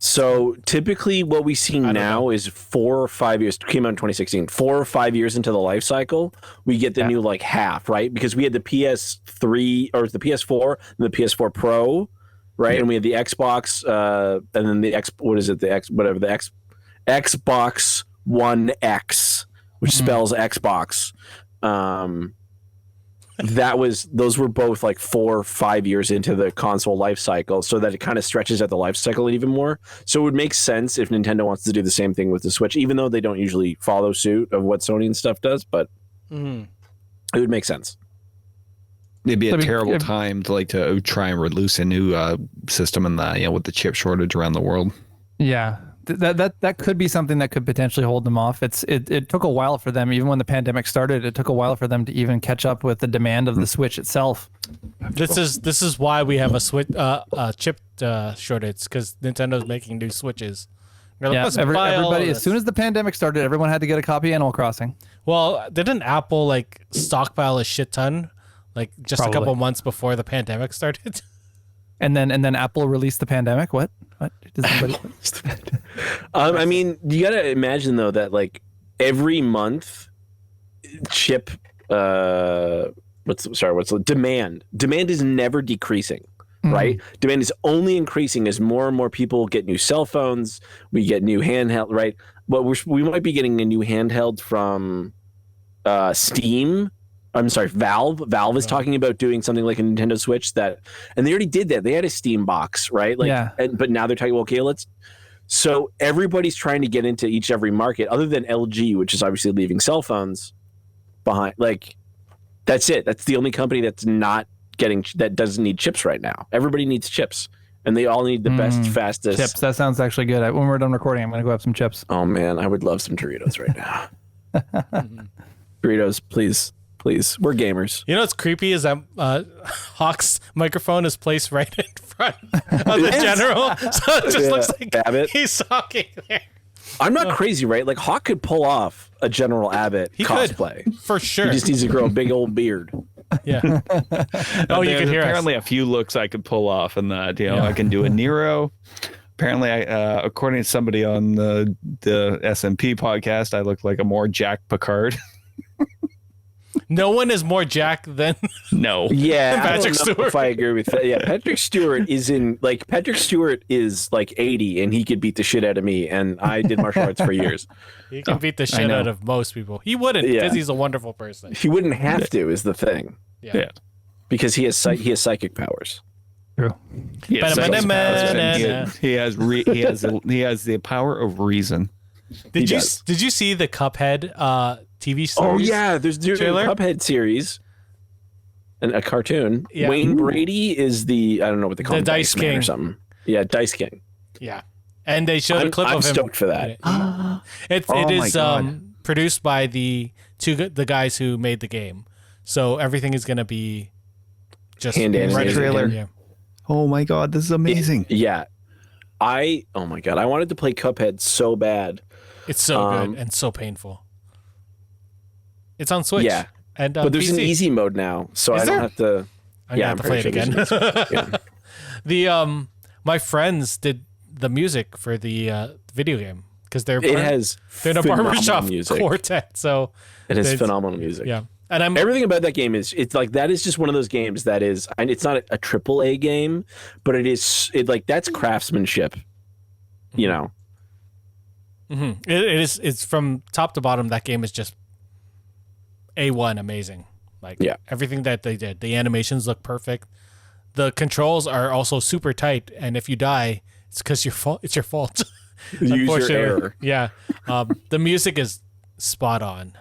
So typically what we see now is 4 or 5 years, came out in 2016, 4 or 5 years into the life cycle, we get the new like half, right? Because we had the PS3 or the PS4 and the PS4 Pro, right? And we had the Xbox, and then the Xbox One X, which spells Xbox. Those were both like 4 or 5 years into the console life cycle, so that it kind of stretches out the life cycle even more. So it would make sense if Nintendo wants to do the same thing with the Switch, even though they don't usually follow suit of what Sony and stuff does, but it would make sense. It'd be a terrible time to try and release a new system in that, with the chip shortage around the world. Yeah. That could be something that could potentially hold them off. It took a while for them, even when the pandemic started. It took a while for them to even catch up with the demand of the Switch itself. This is why we have a Switch chip shortage, because Nintendo's making new Switches. Everybody, as soon as the pandemic started, everyone had to get a copy of Animal Crossing. Well, didn't Apple like stockpile a shit ton, like just a couple months before the pandemic started? And then Apple released the pandemic. What? Does anybody? I mean, you gotta imagine though that like every month, chip. What's demand? Demand is never decreasing, right? Demand is only increasing as more and more people get new cell phones. We get new handheld, right? But we might be getting a new handheld from Steam. I'm sorry, Valve. Valve is talking about doing something like a Nintendo Switch and they already did that. They had a Steam box, right? But now they're talking, okay, so everybody's trying to get into every market other than LG, which is obviously leaving cell phones behind. Like, that's it. That's the only company that doesn't need chips right now. Everybody needs chips, and they all need the best, fastest chips. That sounds actually good. When we're done recording, I'm going to go have some chips. Oh man, I would love some Doritos right now. Doritos, please. Please, we're gamers. You know what's creepy is that Hawk's microphone is placed right in front of the general, so it just looks like Abbott. He's talking there. I'm not crazy, right? Like Hawk could pull off a General Abbott cosplay could, for sure. He just needs to grow a big old beard. Yeah. You can hear apparently us. A few looks I could pull off in that. I can do a Nero. Apparently, according to somebody on the SMP podcast, I look like a more Jack Picard. No one is more Jack than Patrick Stewart. If I agree with that, Patrick Stewart is like 80 and he could beat the shit out of me, and I did martial arts for years. He can beat the shit out of most people. He wouldn't, because he's a wonderful person. He wouldn't have to, is the thing. Yeah. Because he has psychic powers. True. He has the power of reason. Did you see the Cuphead TV series? Oh yeah, there's a Cuphead series and a cartoon. Yeah. Wayne Brady is I don't know what they call him, the Dice King or something. Yeah, Dice King. Yeah, and they showed a clip of him. I'm stoked for that. It is produced by the guys who made the game, so everything is going to be just hand-animated trailer. Yeah. Oh my god, this is amazing. I wanted to play Cuphead so bad. It's so good and so painful. It's on Switch. Yeah, and but there's PC. an easy mode now, so I don't have to. I'm gonna have to play it again. The my friends did the music for the video game because they're in a barbershop quartet, so it has phenomenal music. Yeah, and everything about that game is that is just one of those games that is, and it's not a AAA game, but that's craftsmanship, Mm-hmm. It's from top to bottom. That game is just A1 amazing. Everything that they did, the animations look perfect. The controls are also super tight, and if you die, it's because it's your fault. Use your error. Yeah. The music is spot on.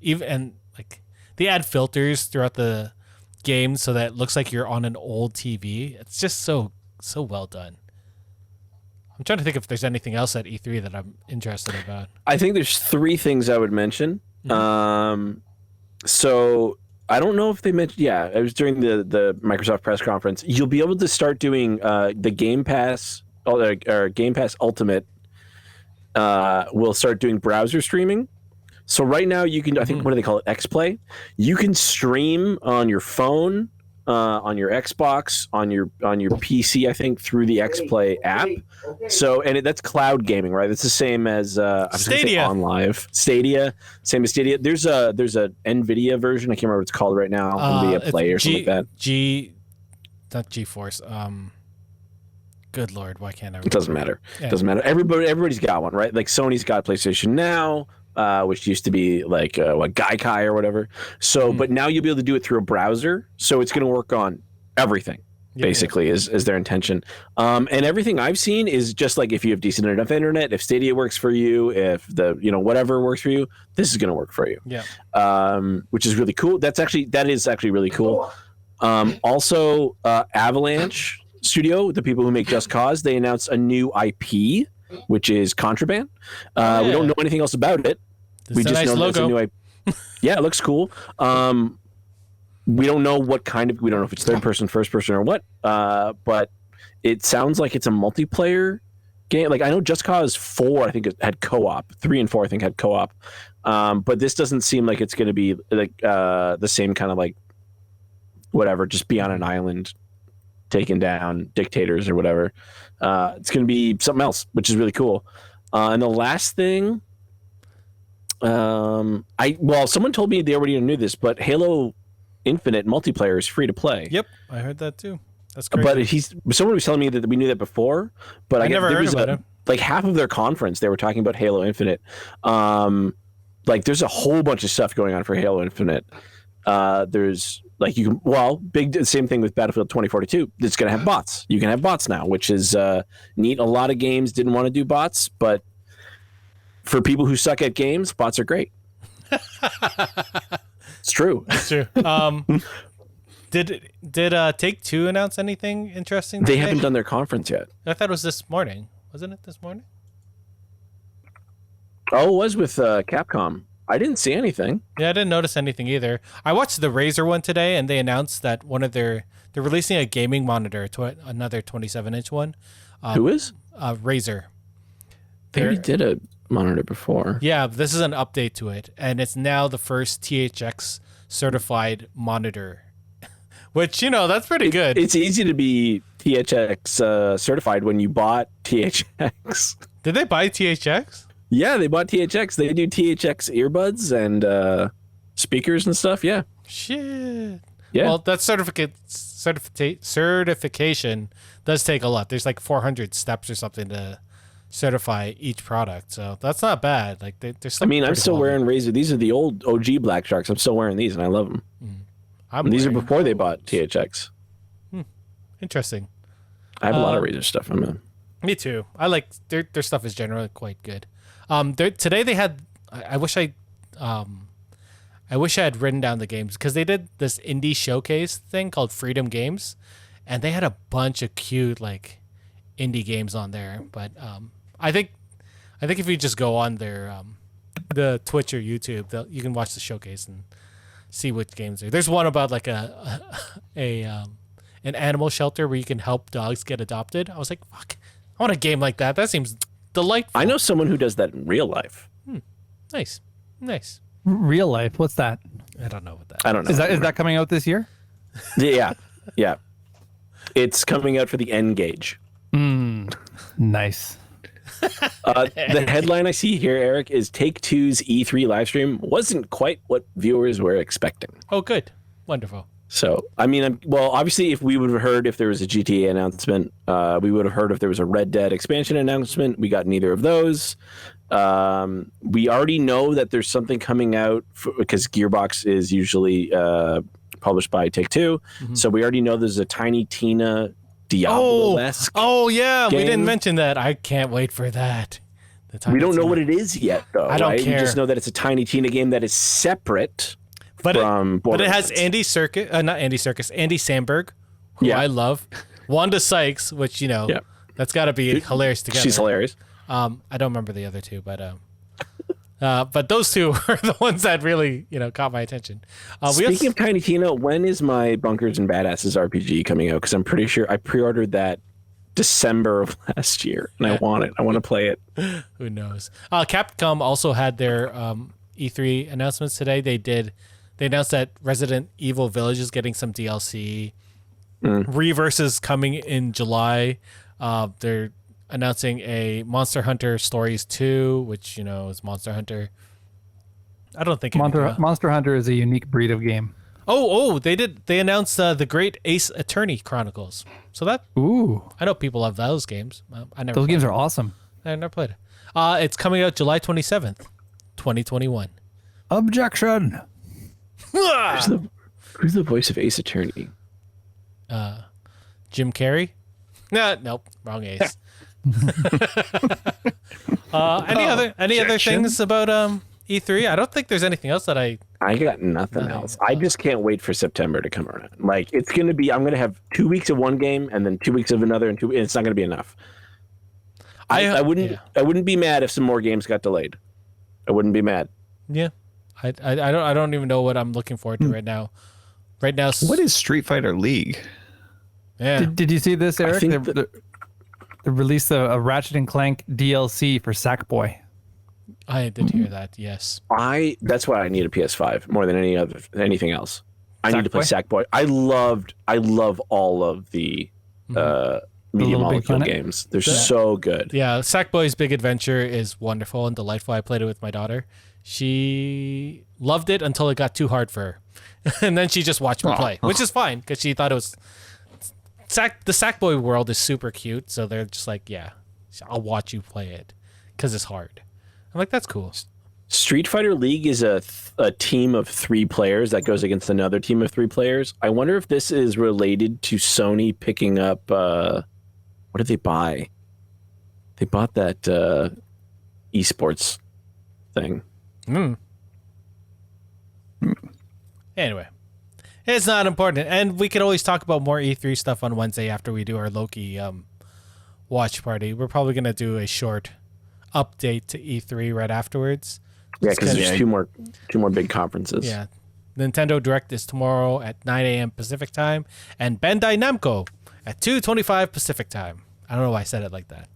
They add filters throughout the game so that it looks like you're on an old TV. It's just so well done. I'm trying to think if there's anything else at E3 that I'm interested about. I think there's 3 things I would mention. Mm-hmm. So I don't know if they mentioned. Yeah, it was during the Microsoft press conference. You'll be able to start doing the Game Pass or Game Pass Ultimate. Will start doing browser streaming. So right now you can, I think, what do they call it? XPlay. You can stream on your phone on your Xbox, on your PC, I think, through the XPlay app. So, and that's cloud gaming, right? It's the same as I was gonna say Stadia. on live. Stadia, same as Stadia. There's a NVIDIA version. I can't remember what it's called right now. NVIDIA Play or something like that. Not GeForce. Good Lord, why can't I remember? It doesn't matter. Yeah. It doesn't matter. Everybody's got one, right? Like Sony's got PlayStation Now, which used to be like Gaikai or whatever. So, but now you'll be able to do it through a browser. So it's going to work on everything. Basically, is their intention. And everything I've seen is just like if you have decent enough internet, if Stadia works for you, if the whatever works for you, this is going to work for you. Yeah. Which is really cool. That is actually really cool. Also, Avalanche Studio, the people who make Just Cause, they announced a new IP, which is Contraband. We don't know anything else about it. We just know it's a new IP. Yeah, it looks cool. We don't know what kind of. We don't know if it's third person, first person, or what. But it sounds like it's a multiplayer game. Like I know Just Cause 4, I think it had co-op. 3 and 4, I think had co-op. But this doesn't seem like it's going to be like the same kind of like whatever. Just be on an island, taking down dictators or whatever. It's going to be something else, which is really cool. And the last thing, someone told me they already knew this, but Halo Infinite multiplayer is free to play. Yep, I heard that too. That's great. But someone was telling me that we knew that before, but I never heard about it. Like half of their conference, they were talking about Halo Infinite. Like there's a whole bunch of stuff going on for Halo Infinite. There's like same thing with Battlefield 2042. It's going to have bots. You can have bots now, which is neat. A lot of games didn't want to do bots, but for people who suck at games, bots are great. It's true. It's true. Did Take-Two announce anything interesting They today? haven't done their conference yet. I thought it was this morning. Wasn't it this morning? Oh, it was with Capcom. I didn't see anything. Yeah, I didn't notice anything either. I watched the Razer one today, and they announced that they're releasing a gaming monitor, another 27-inch one. Who is? Razer. They already did a monitor before. Yeah, this is an update to it, and it's now the first THX certified monitor, which that's pretty good. It's easy to be THX certified when you bought THX. Did they buy THX? Yeah, they bought THX. They do THX earbuds and speakers and stuff. Yeah. Shit. Yeah. Well, that certification does take a lot. There's like 400 steps or something to certify each product, so that's not bad. Like there's. I'm still wearing Razer. These are the old OG Black Sharks. I'm still wearing these, and I love them. These are before they bought THX. Interesting. I have a lot of Razer stuff. Me too. I like their stuff is generally quite good. Today they had. I wish I had written down the games because they did this indie showcase thing called Freedom Games, and they had a bunch of cute like indie games on there. But I think if you just go on their the Twitch or YouTube, you can watch the showcase and see which games are. There's one about like an animal shelter where you can help dogs get adopted. I was like, fuck, I want a game like that. That seems delightful. I know someone who does that in real life. Nice. Real life. What's that? I don't know what that. I don't know. Is that coming out this year? Yeah. It's coming out for the N Gauge. Nice. The headline I see here, Eric, is Take-Two's E3 livestream wasn't quite what viewers were expecting. Oh, good. Wonderful. So, obviously, if we would have heard if there was a GTA announcement, we would have heard if there was a Red Dead expansion announcement. We got neither of those. We already know that there's something coming out because Gearbox is usually published by Take-Two. So we already know there's a Tiny Tina Diablo-esque. Oh yeah, game. we didn't mention that. I can't wait for that. We don't know what it is yet, though. I don't care. We just know that it's a Tiny Tina game that is separate from but it has Borderlands. Andy Samberg, who I love. Wanda Sykes, which that's got to be hilarious together. She's hilarious. I don't remember the other two, but those two are the ones that really caught my attention. Speaking of Tiny Tina, when is my Bunkers and Badasses RPG coming out? Because I'm pretty sure I pre-ordered that December of last year, and I want it. I want to play it. Who knows? Capcom also had their E3 announcements today. They did They announced that Resident Evil Village is getting some DLC. Reverse is coming in July. They're announcing a Monster Hunter Stories 2, which, is Monster Hunter. I don't think Monster Hunter is a unique breed of game. They announced the Great Ace Attorney Chronicles. So I know people love those games. Those games are awesome. I never played it. It's coming out July 27th, 2021. Objection. Who's the voice of Ace Attorney? Jim Carrey? Nope, wrong Ace. Any other things about E3? I don't think there's anything else that I got nothing else. I just can't wait for September to come around. Like, it's going to be, I'm going to have 2 weeks of one game and then 2 weeks of another, and it's not going to be enough. I wouldn't be mad if some more games got delayed. I wouldn't be mad. Yeah. I don't even know what I'm looking forward to right now. Right now, what is Street Fighter League? Yeah. Did you see this, Eric? They released a Ratchet and Clank DLC for Sackboy. I did hear that. Yes. That's why I need a PS5 more than anything else. I need to play Sackboy. I love all of the Media Molecule games. They're so good. Yeah, Sackboy's Big Adventure is wonderful and delightful. I played it with my daughter. She loved it until it got too hard for her. And then she just watched me play, which is fine because she thought it was... The Sackboy world is super cute, so they're just like, yeah, I'll watch you play it because it's hard. I'm like, that's cool. Street Fighter League is a team of 3 players that goes against another team of 3 players. I wonder if this is related to Sony picking up... what did they buy? They bought that esports thing. Anyway, it's not important. And we could always talk about more E3 stuff on Wednesday after we do our Loki watch party. We're probably going to do a short update to E3 right afterwards. Yeah, because there's two more big conferences. Yeah. Nintendo Direct is tomorrow at 9 a.m. Pacific time, and Bandai Namco at 2:25 Pacific time. I don't know why I said it like that.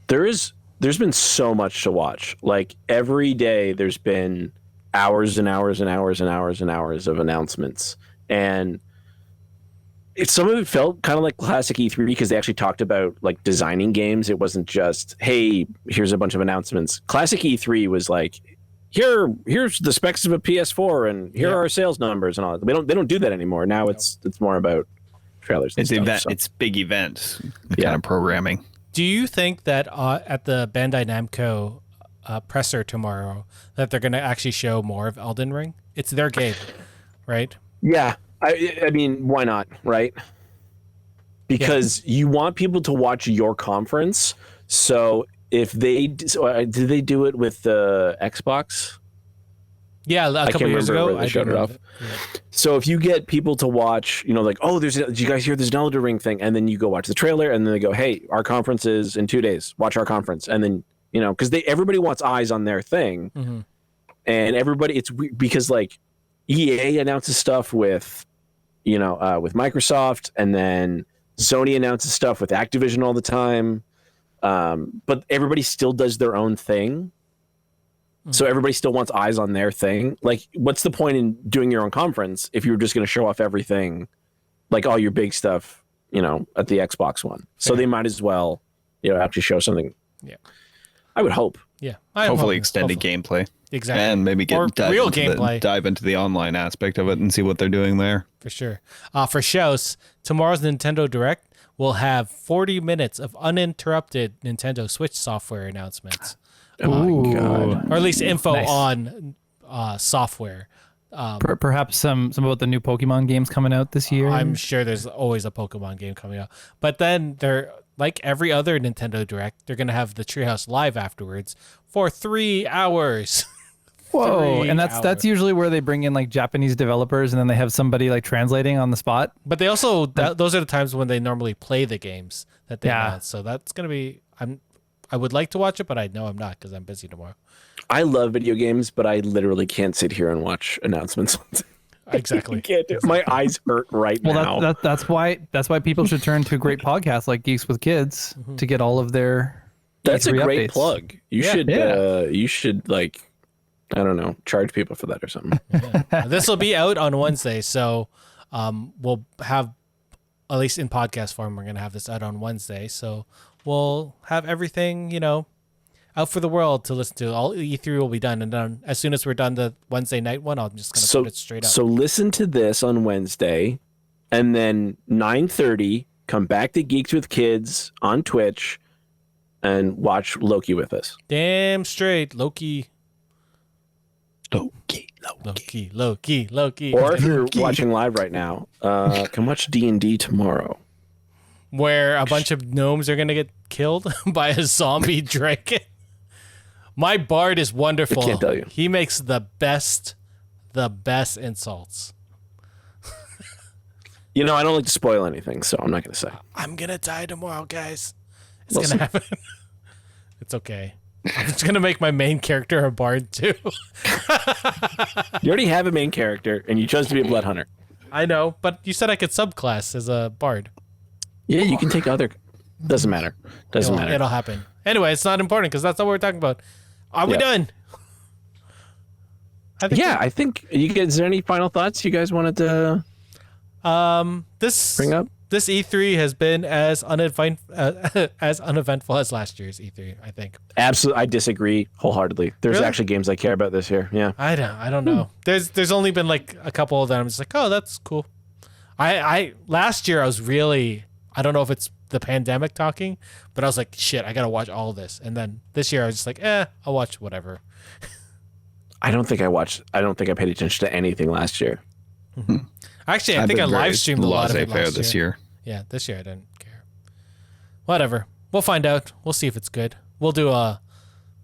There's been so much to watch. Like, every day there's been hours and hours and hours and hours and hours of announcements. And some of it felt kind of like classic E3 because they actually talked about like designing games. It wasn't just, hey, here's a bunch of announcements. Classic E3 was like, here's the specs of a PS4 and here are our sales numbers and all that. They don't do that anymore. Now it's more about trailers and stuff. It's big event kind of programming. Do you think that at the Bandai Namco presser tomorrow that they're going to actually show more of Elden Ring? It's their game, right? Yeah. I mean, why not, right? Because you want people to watch your conference. So if did they do it with the Xbox? Yeah, a couple years ago. I showed it off. Yeah. So if you get people to watch, like, oh, did you guys hear this Elden Ring thing? And then you go watch the trailer, and then they go, hey, our conference is in 2 days. Watch our conference. And then, because everybody wants eyes on their thing. Mm-hmm. And everybody, it's because like EA announces stuff with Microsoft, and then Sony announces stuff with Activision all the time. But everybody still does their own thing. So everybody still wants eyes on their thing. Like, what's the point in doing your own conference if you're just going to show off everything, like all your big stuff, at the Xbox One? So they might as well, actually show something. Yeah, I would hope. Yeah, hopefully extended gameplay. Exactly, and maybe dive into the online aspect of it and see what they're doing there. For sure. For shows, tomorrow's Nintendo Direct will have 40 minutes of uninterrupted Nintendo Switch software announcements. Oh my God. Or at least info on software. Perhaps some about the new Pokemon games coming out this year. I'm sure there's always a Pokemon game coming out. But then they're like every other Nintendo Direct, they're going to have the Treehouse Live afterwards for 3 hours. Whoa, and that's usually where they bring in like Japanese developers and then they have somebody like translating on the spot. But they also those are the times when they normally play the games that they have. So that's going to be I would like to watch it, but I know I'm not because I'm busy tomorrow. I love video games, but I literally can't sit here and watch announcements. Exactly. Can't do it. My eyes hurt right now. Well, that's why people should turn to great podcasts like Geeks with Kids to get all of their. That's a great updates. plug. You should like I don't know, charge people for that or something. Yeah. This will be out on Wednesday, so we'll have, at least in podcast form, we're gonna have this out on Wednesday. So we'll have everything, out for the world to listen to. All E3 will be done, and then as soon as we're done the Wednesday night one, I'm just gonna put it straight up. So listen to this on Wednesday, and then 9:30, come back to Geeks with Kids on Twitch, and watch Loki with us. Damn straight, Loki. Loki. Or if you're watching live right now, come watch D&D tomorrow. Where a bunch of gnomes are gonna get killed by a zombie dragon. My bard is wonderful. I can't tell you. He makes the best insults. I don't like to spoil anything, so I'm not going to say. I'm gonna die tomorrow, guys. It's gonna happen. It's okay. I'm just gonna make my main character a bard too. You already have a main character, and you chose to be a blood hunter. I know, but you said I could subclass as a bard. Yeah, you can take other. Doesn't matter. Matter. It'll happen. Anyway, it's not important because that's not what we're talking about. Are we done? I think you guys. Is there any final thoughts you guys wanted to bring up? This E3 has been as uneventful as last year's E3, I think. Absolutely, I disagree wholeheartly. There's Really? actually games I care about this year. Yeah, I don't know. There's only been like a couple of them. I'm just like, oh, that's cool. I last year I was really, I don't know if it's the pandemic talking, but I was like, shit, I gotta watch all this. And then this year I was just like, I'll watch whatever. I don't think I paid attention to anything last year. Mm-hmm. Actually, I think I live streamed a lot of it last this year. Yeah, this year I didn't care. Whatever. We'll find out. We'll see if it's good. We'll do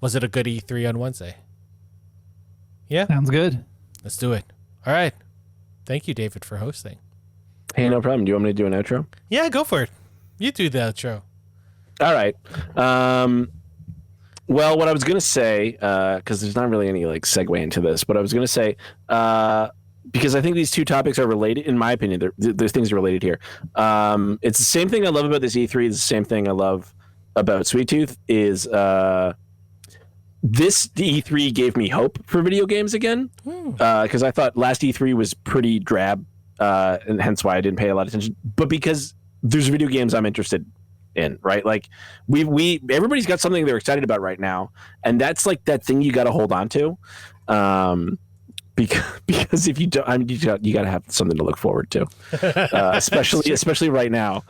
was it a good E3 on Wednesday? Yeah? Sounds good. Let's do it. All right. Thank you, David, for hosting. Hey, no problem. Do you want me to do an outro? Yeah, go for it. You do the outro. All right. Well, what I was going to say, because there's not really any segue into this, but I was going to say, because I think these two topics are related, in my opinion, there's things related here. It's the same thing I love about this E3. It's the same thing I love about Sweet Tooth is this E3 gave me hope for video games again, because I thought last E3 was pretty drab, and hence why I didn't pay a lot of attention. But because there's video games I'm interested in, right? Like everybody's got something they're excited about right now, and that's like that thing you got to hold on to. Because if you don't, you got to have something to look forward to, especially right now.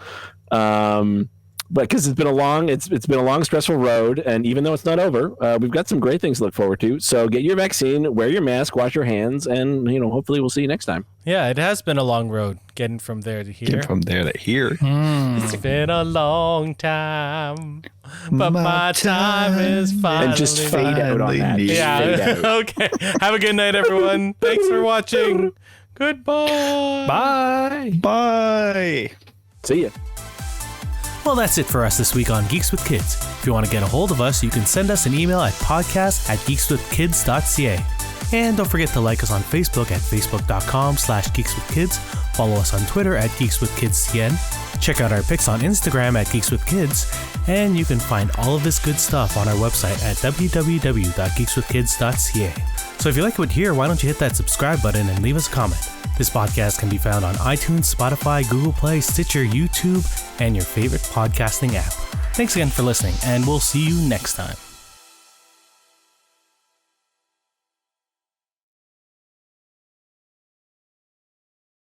But because it's been a long, stressful road, and even though it's not over, we've got some great things to look forward to. So get your vaccine, wear your mask, wash your hands, and hopefully we'll see you next time. Yeah, it has been a long road getting from there to here. It's been a long time, but my time is finally. And just fade out on that. Yeah. Okay. Have a good night, everyone. Thanks for watching. Goodbye. Bye. See ya. Well, that's it for us this week on Geeks with Kids. If you want to get a hold of us, you can send us an email at podcast@geekswithkids.ca. And don't forget to like us on Facebook at facebook.com/geekswithkids. Follow us on Twitter at geekswithkidscn. Check out our pics on Instagram at geekswithkids. And you can find all of this good stuff on our website at www.geekswithkids.ca. So if you like what you hear, why don't you hit that subscribe button and leave us a comment. This podcast can be found on iTunes, Spotify, Google Play, Stitcher, YouTube, and your favorite podcasting app. Thanks again for listening, and we'll see you next time.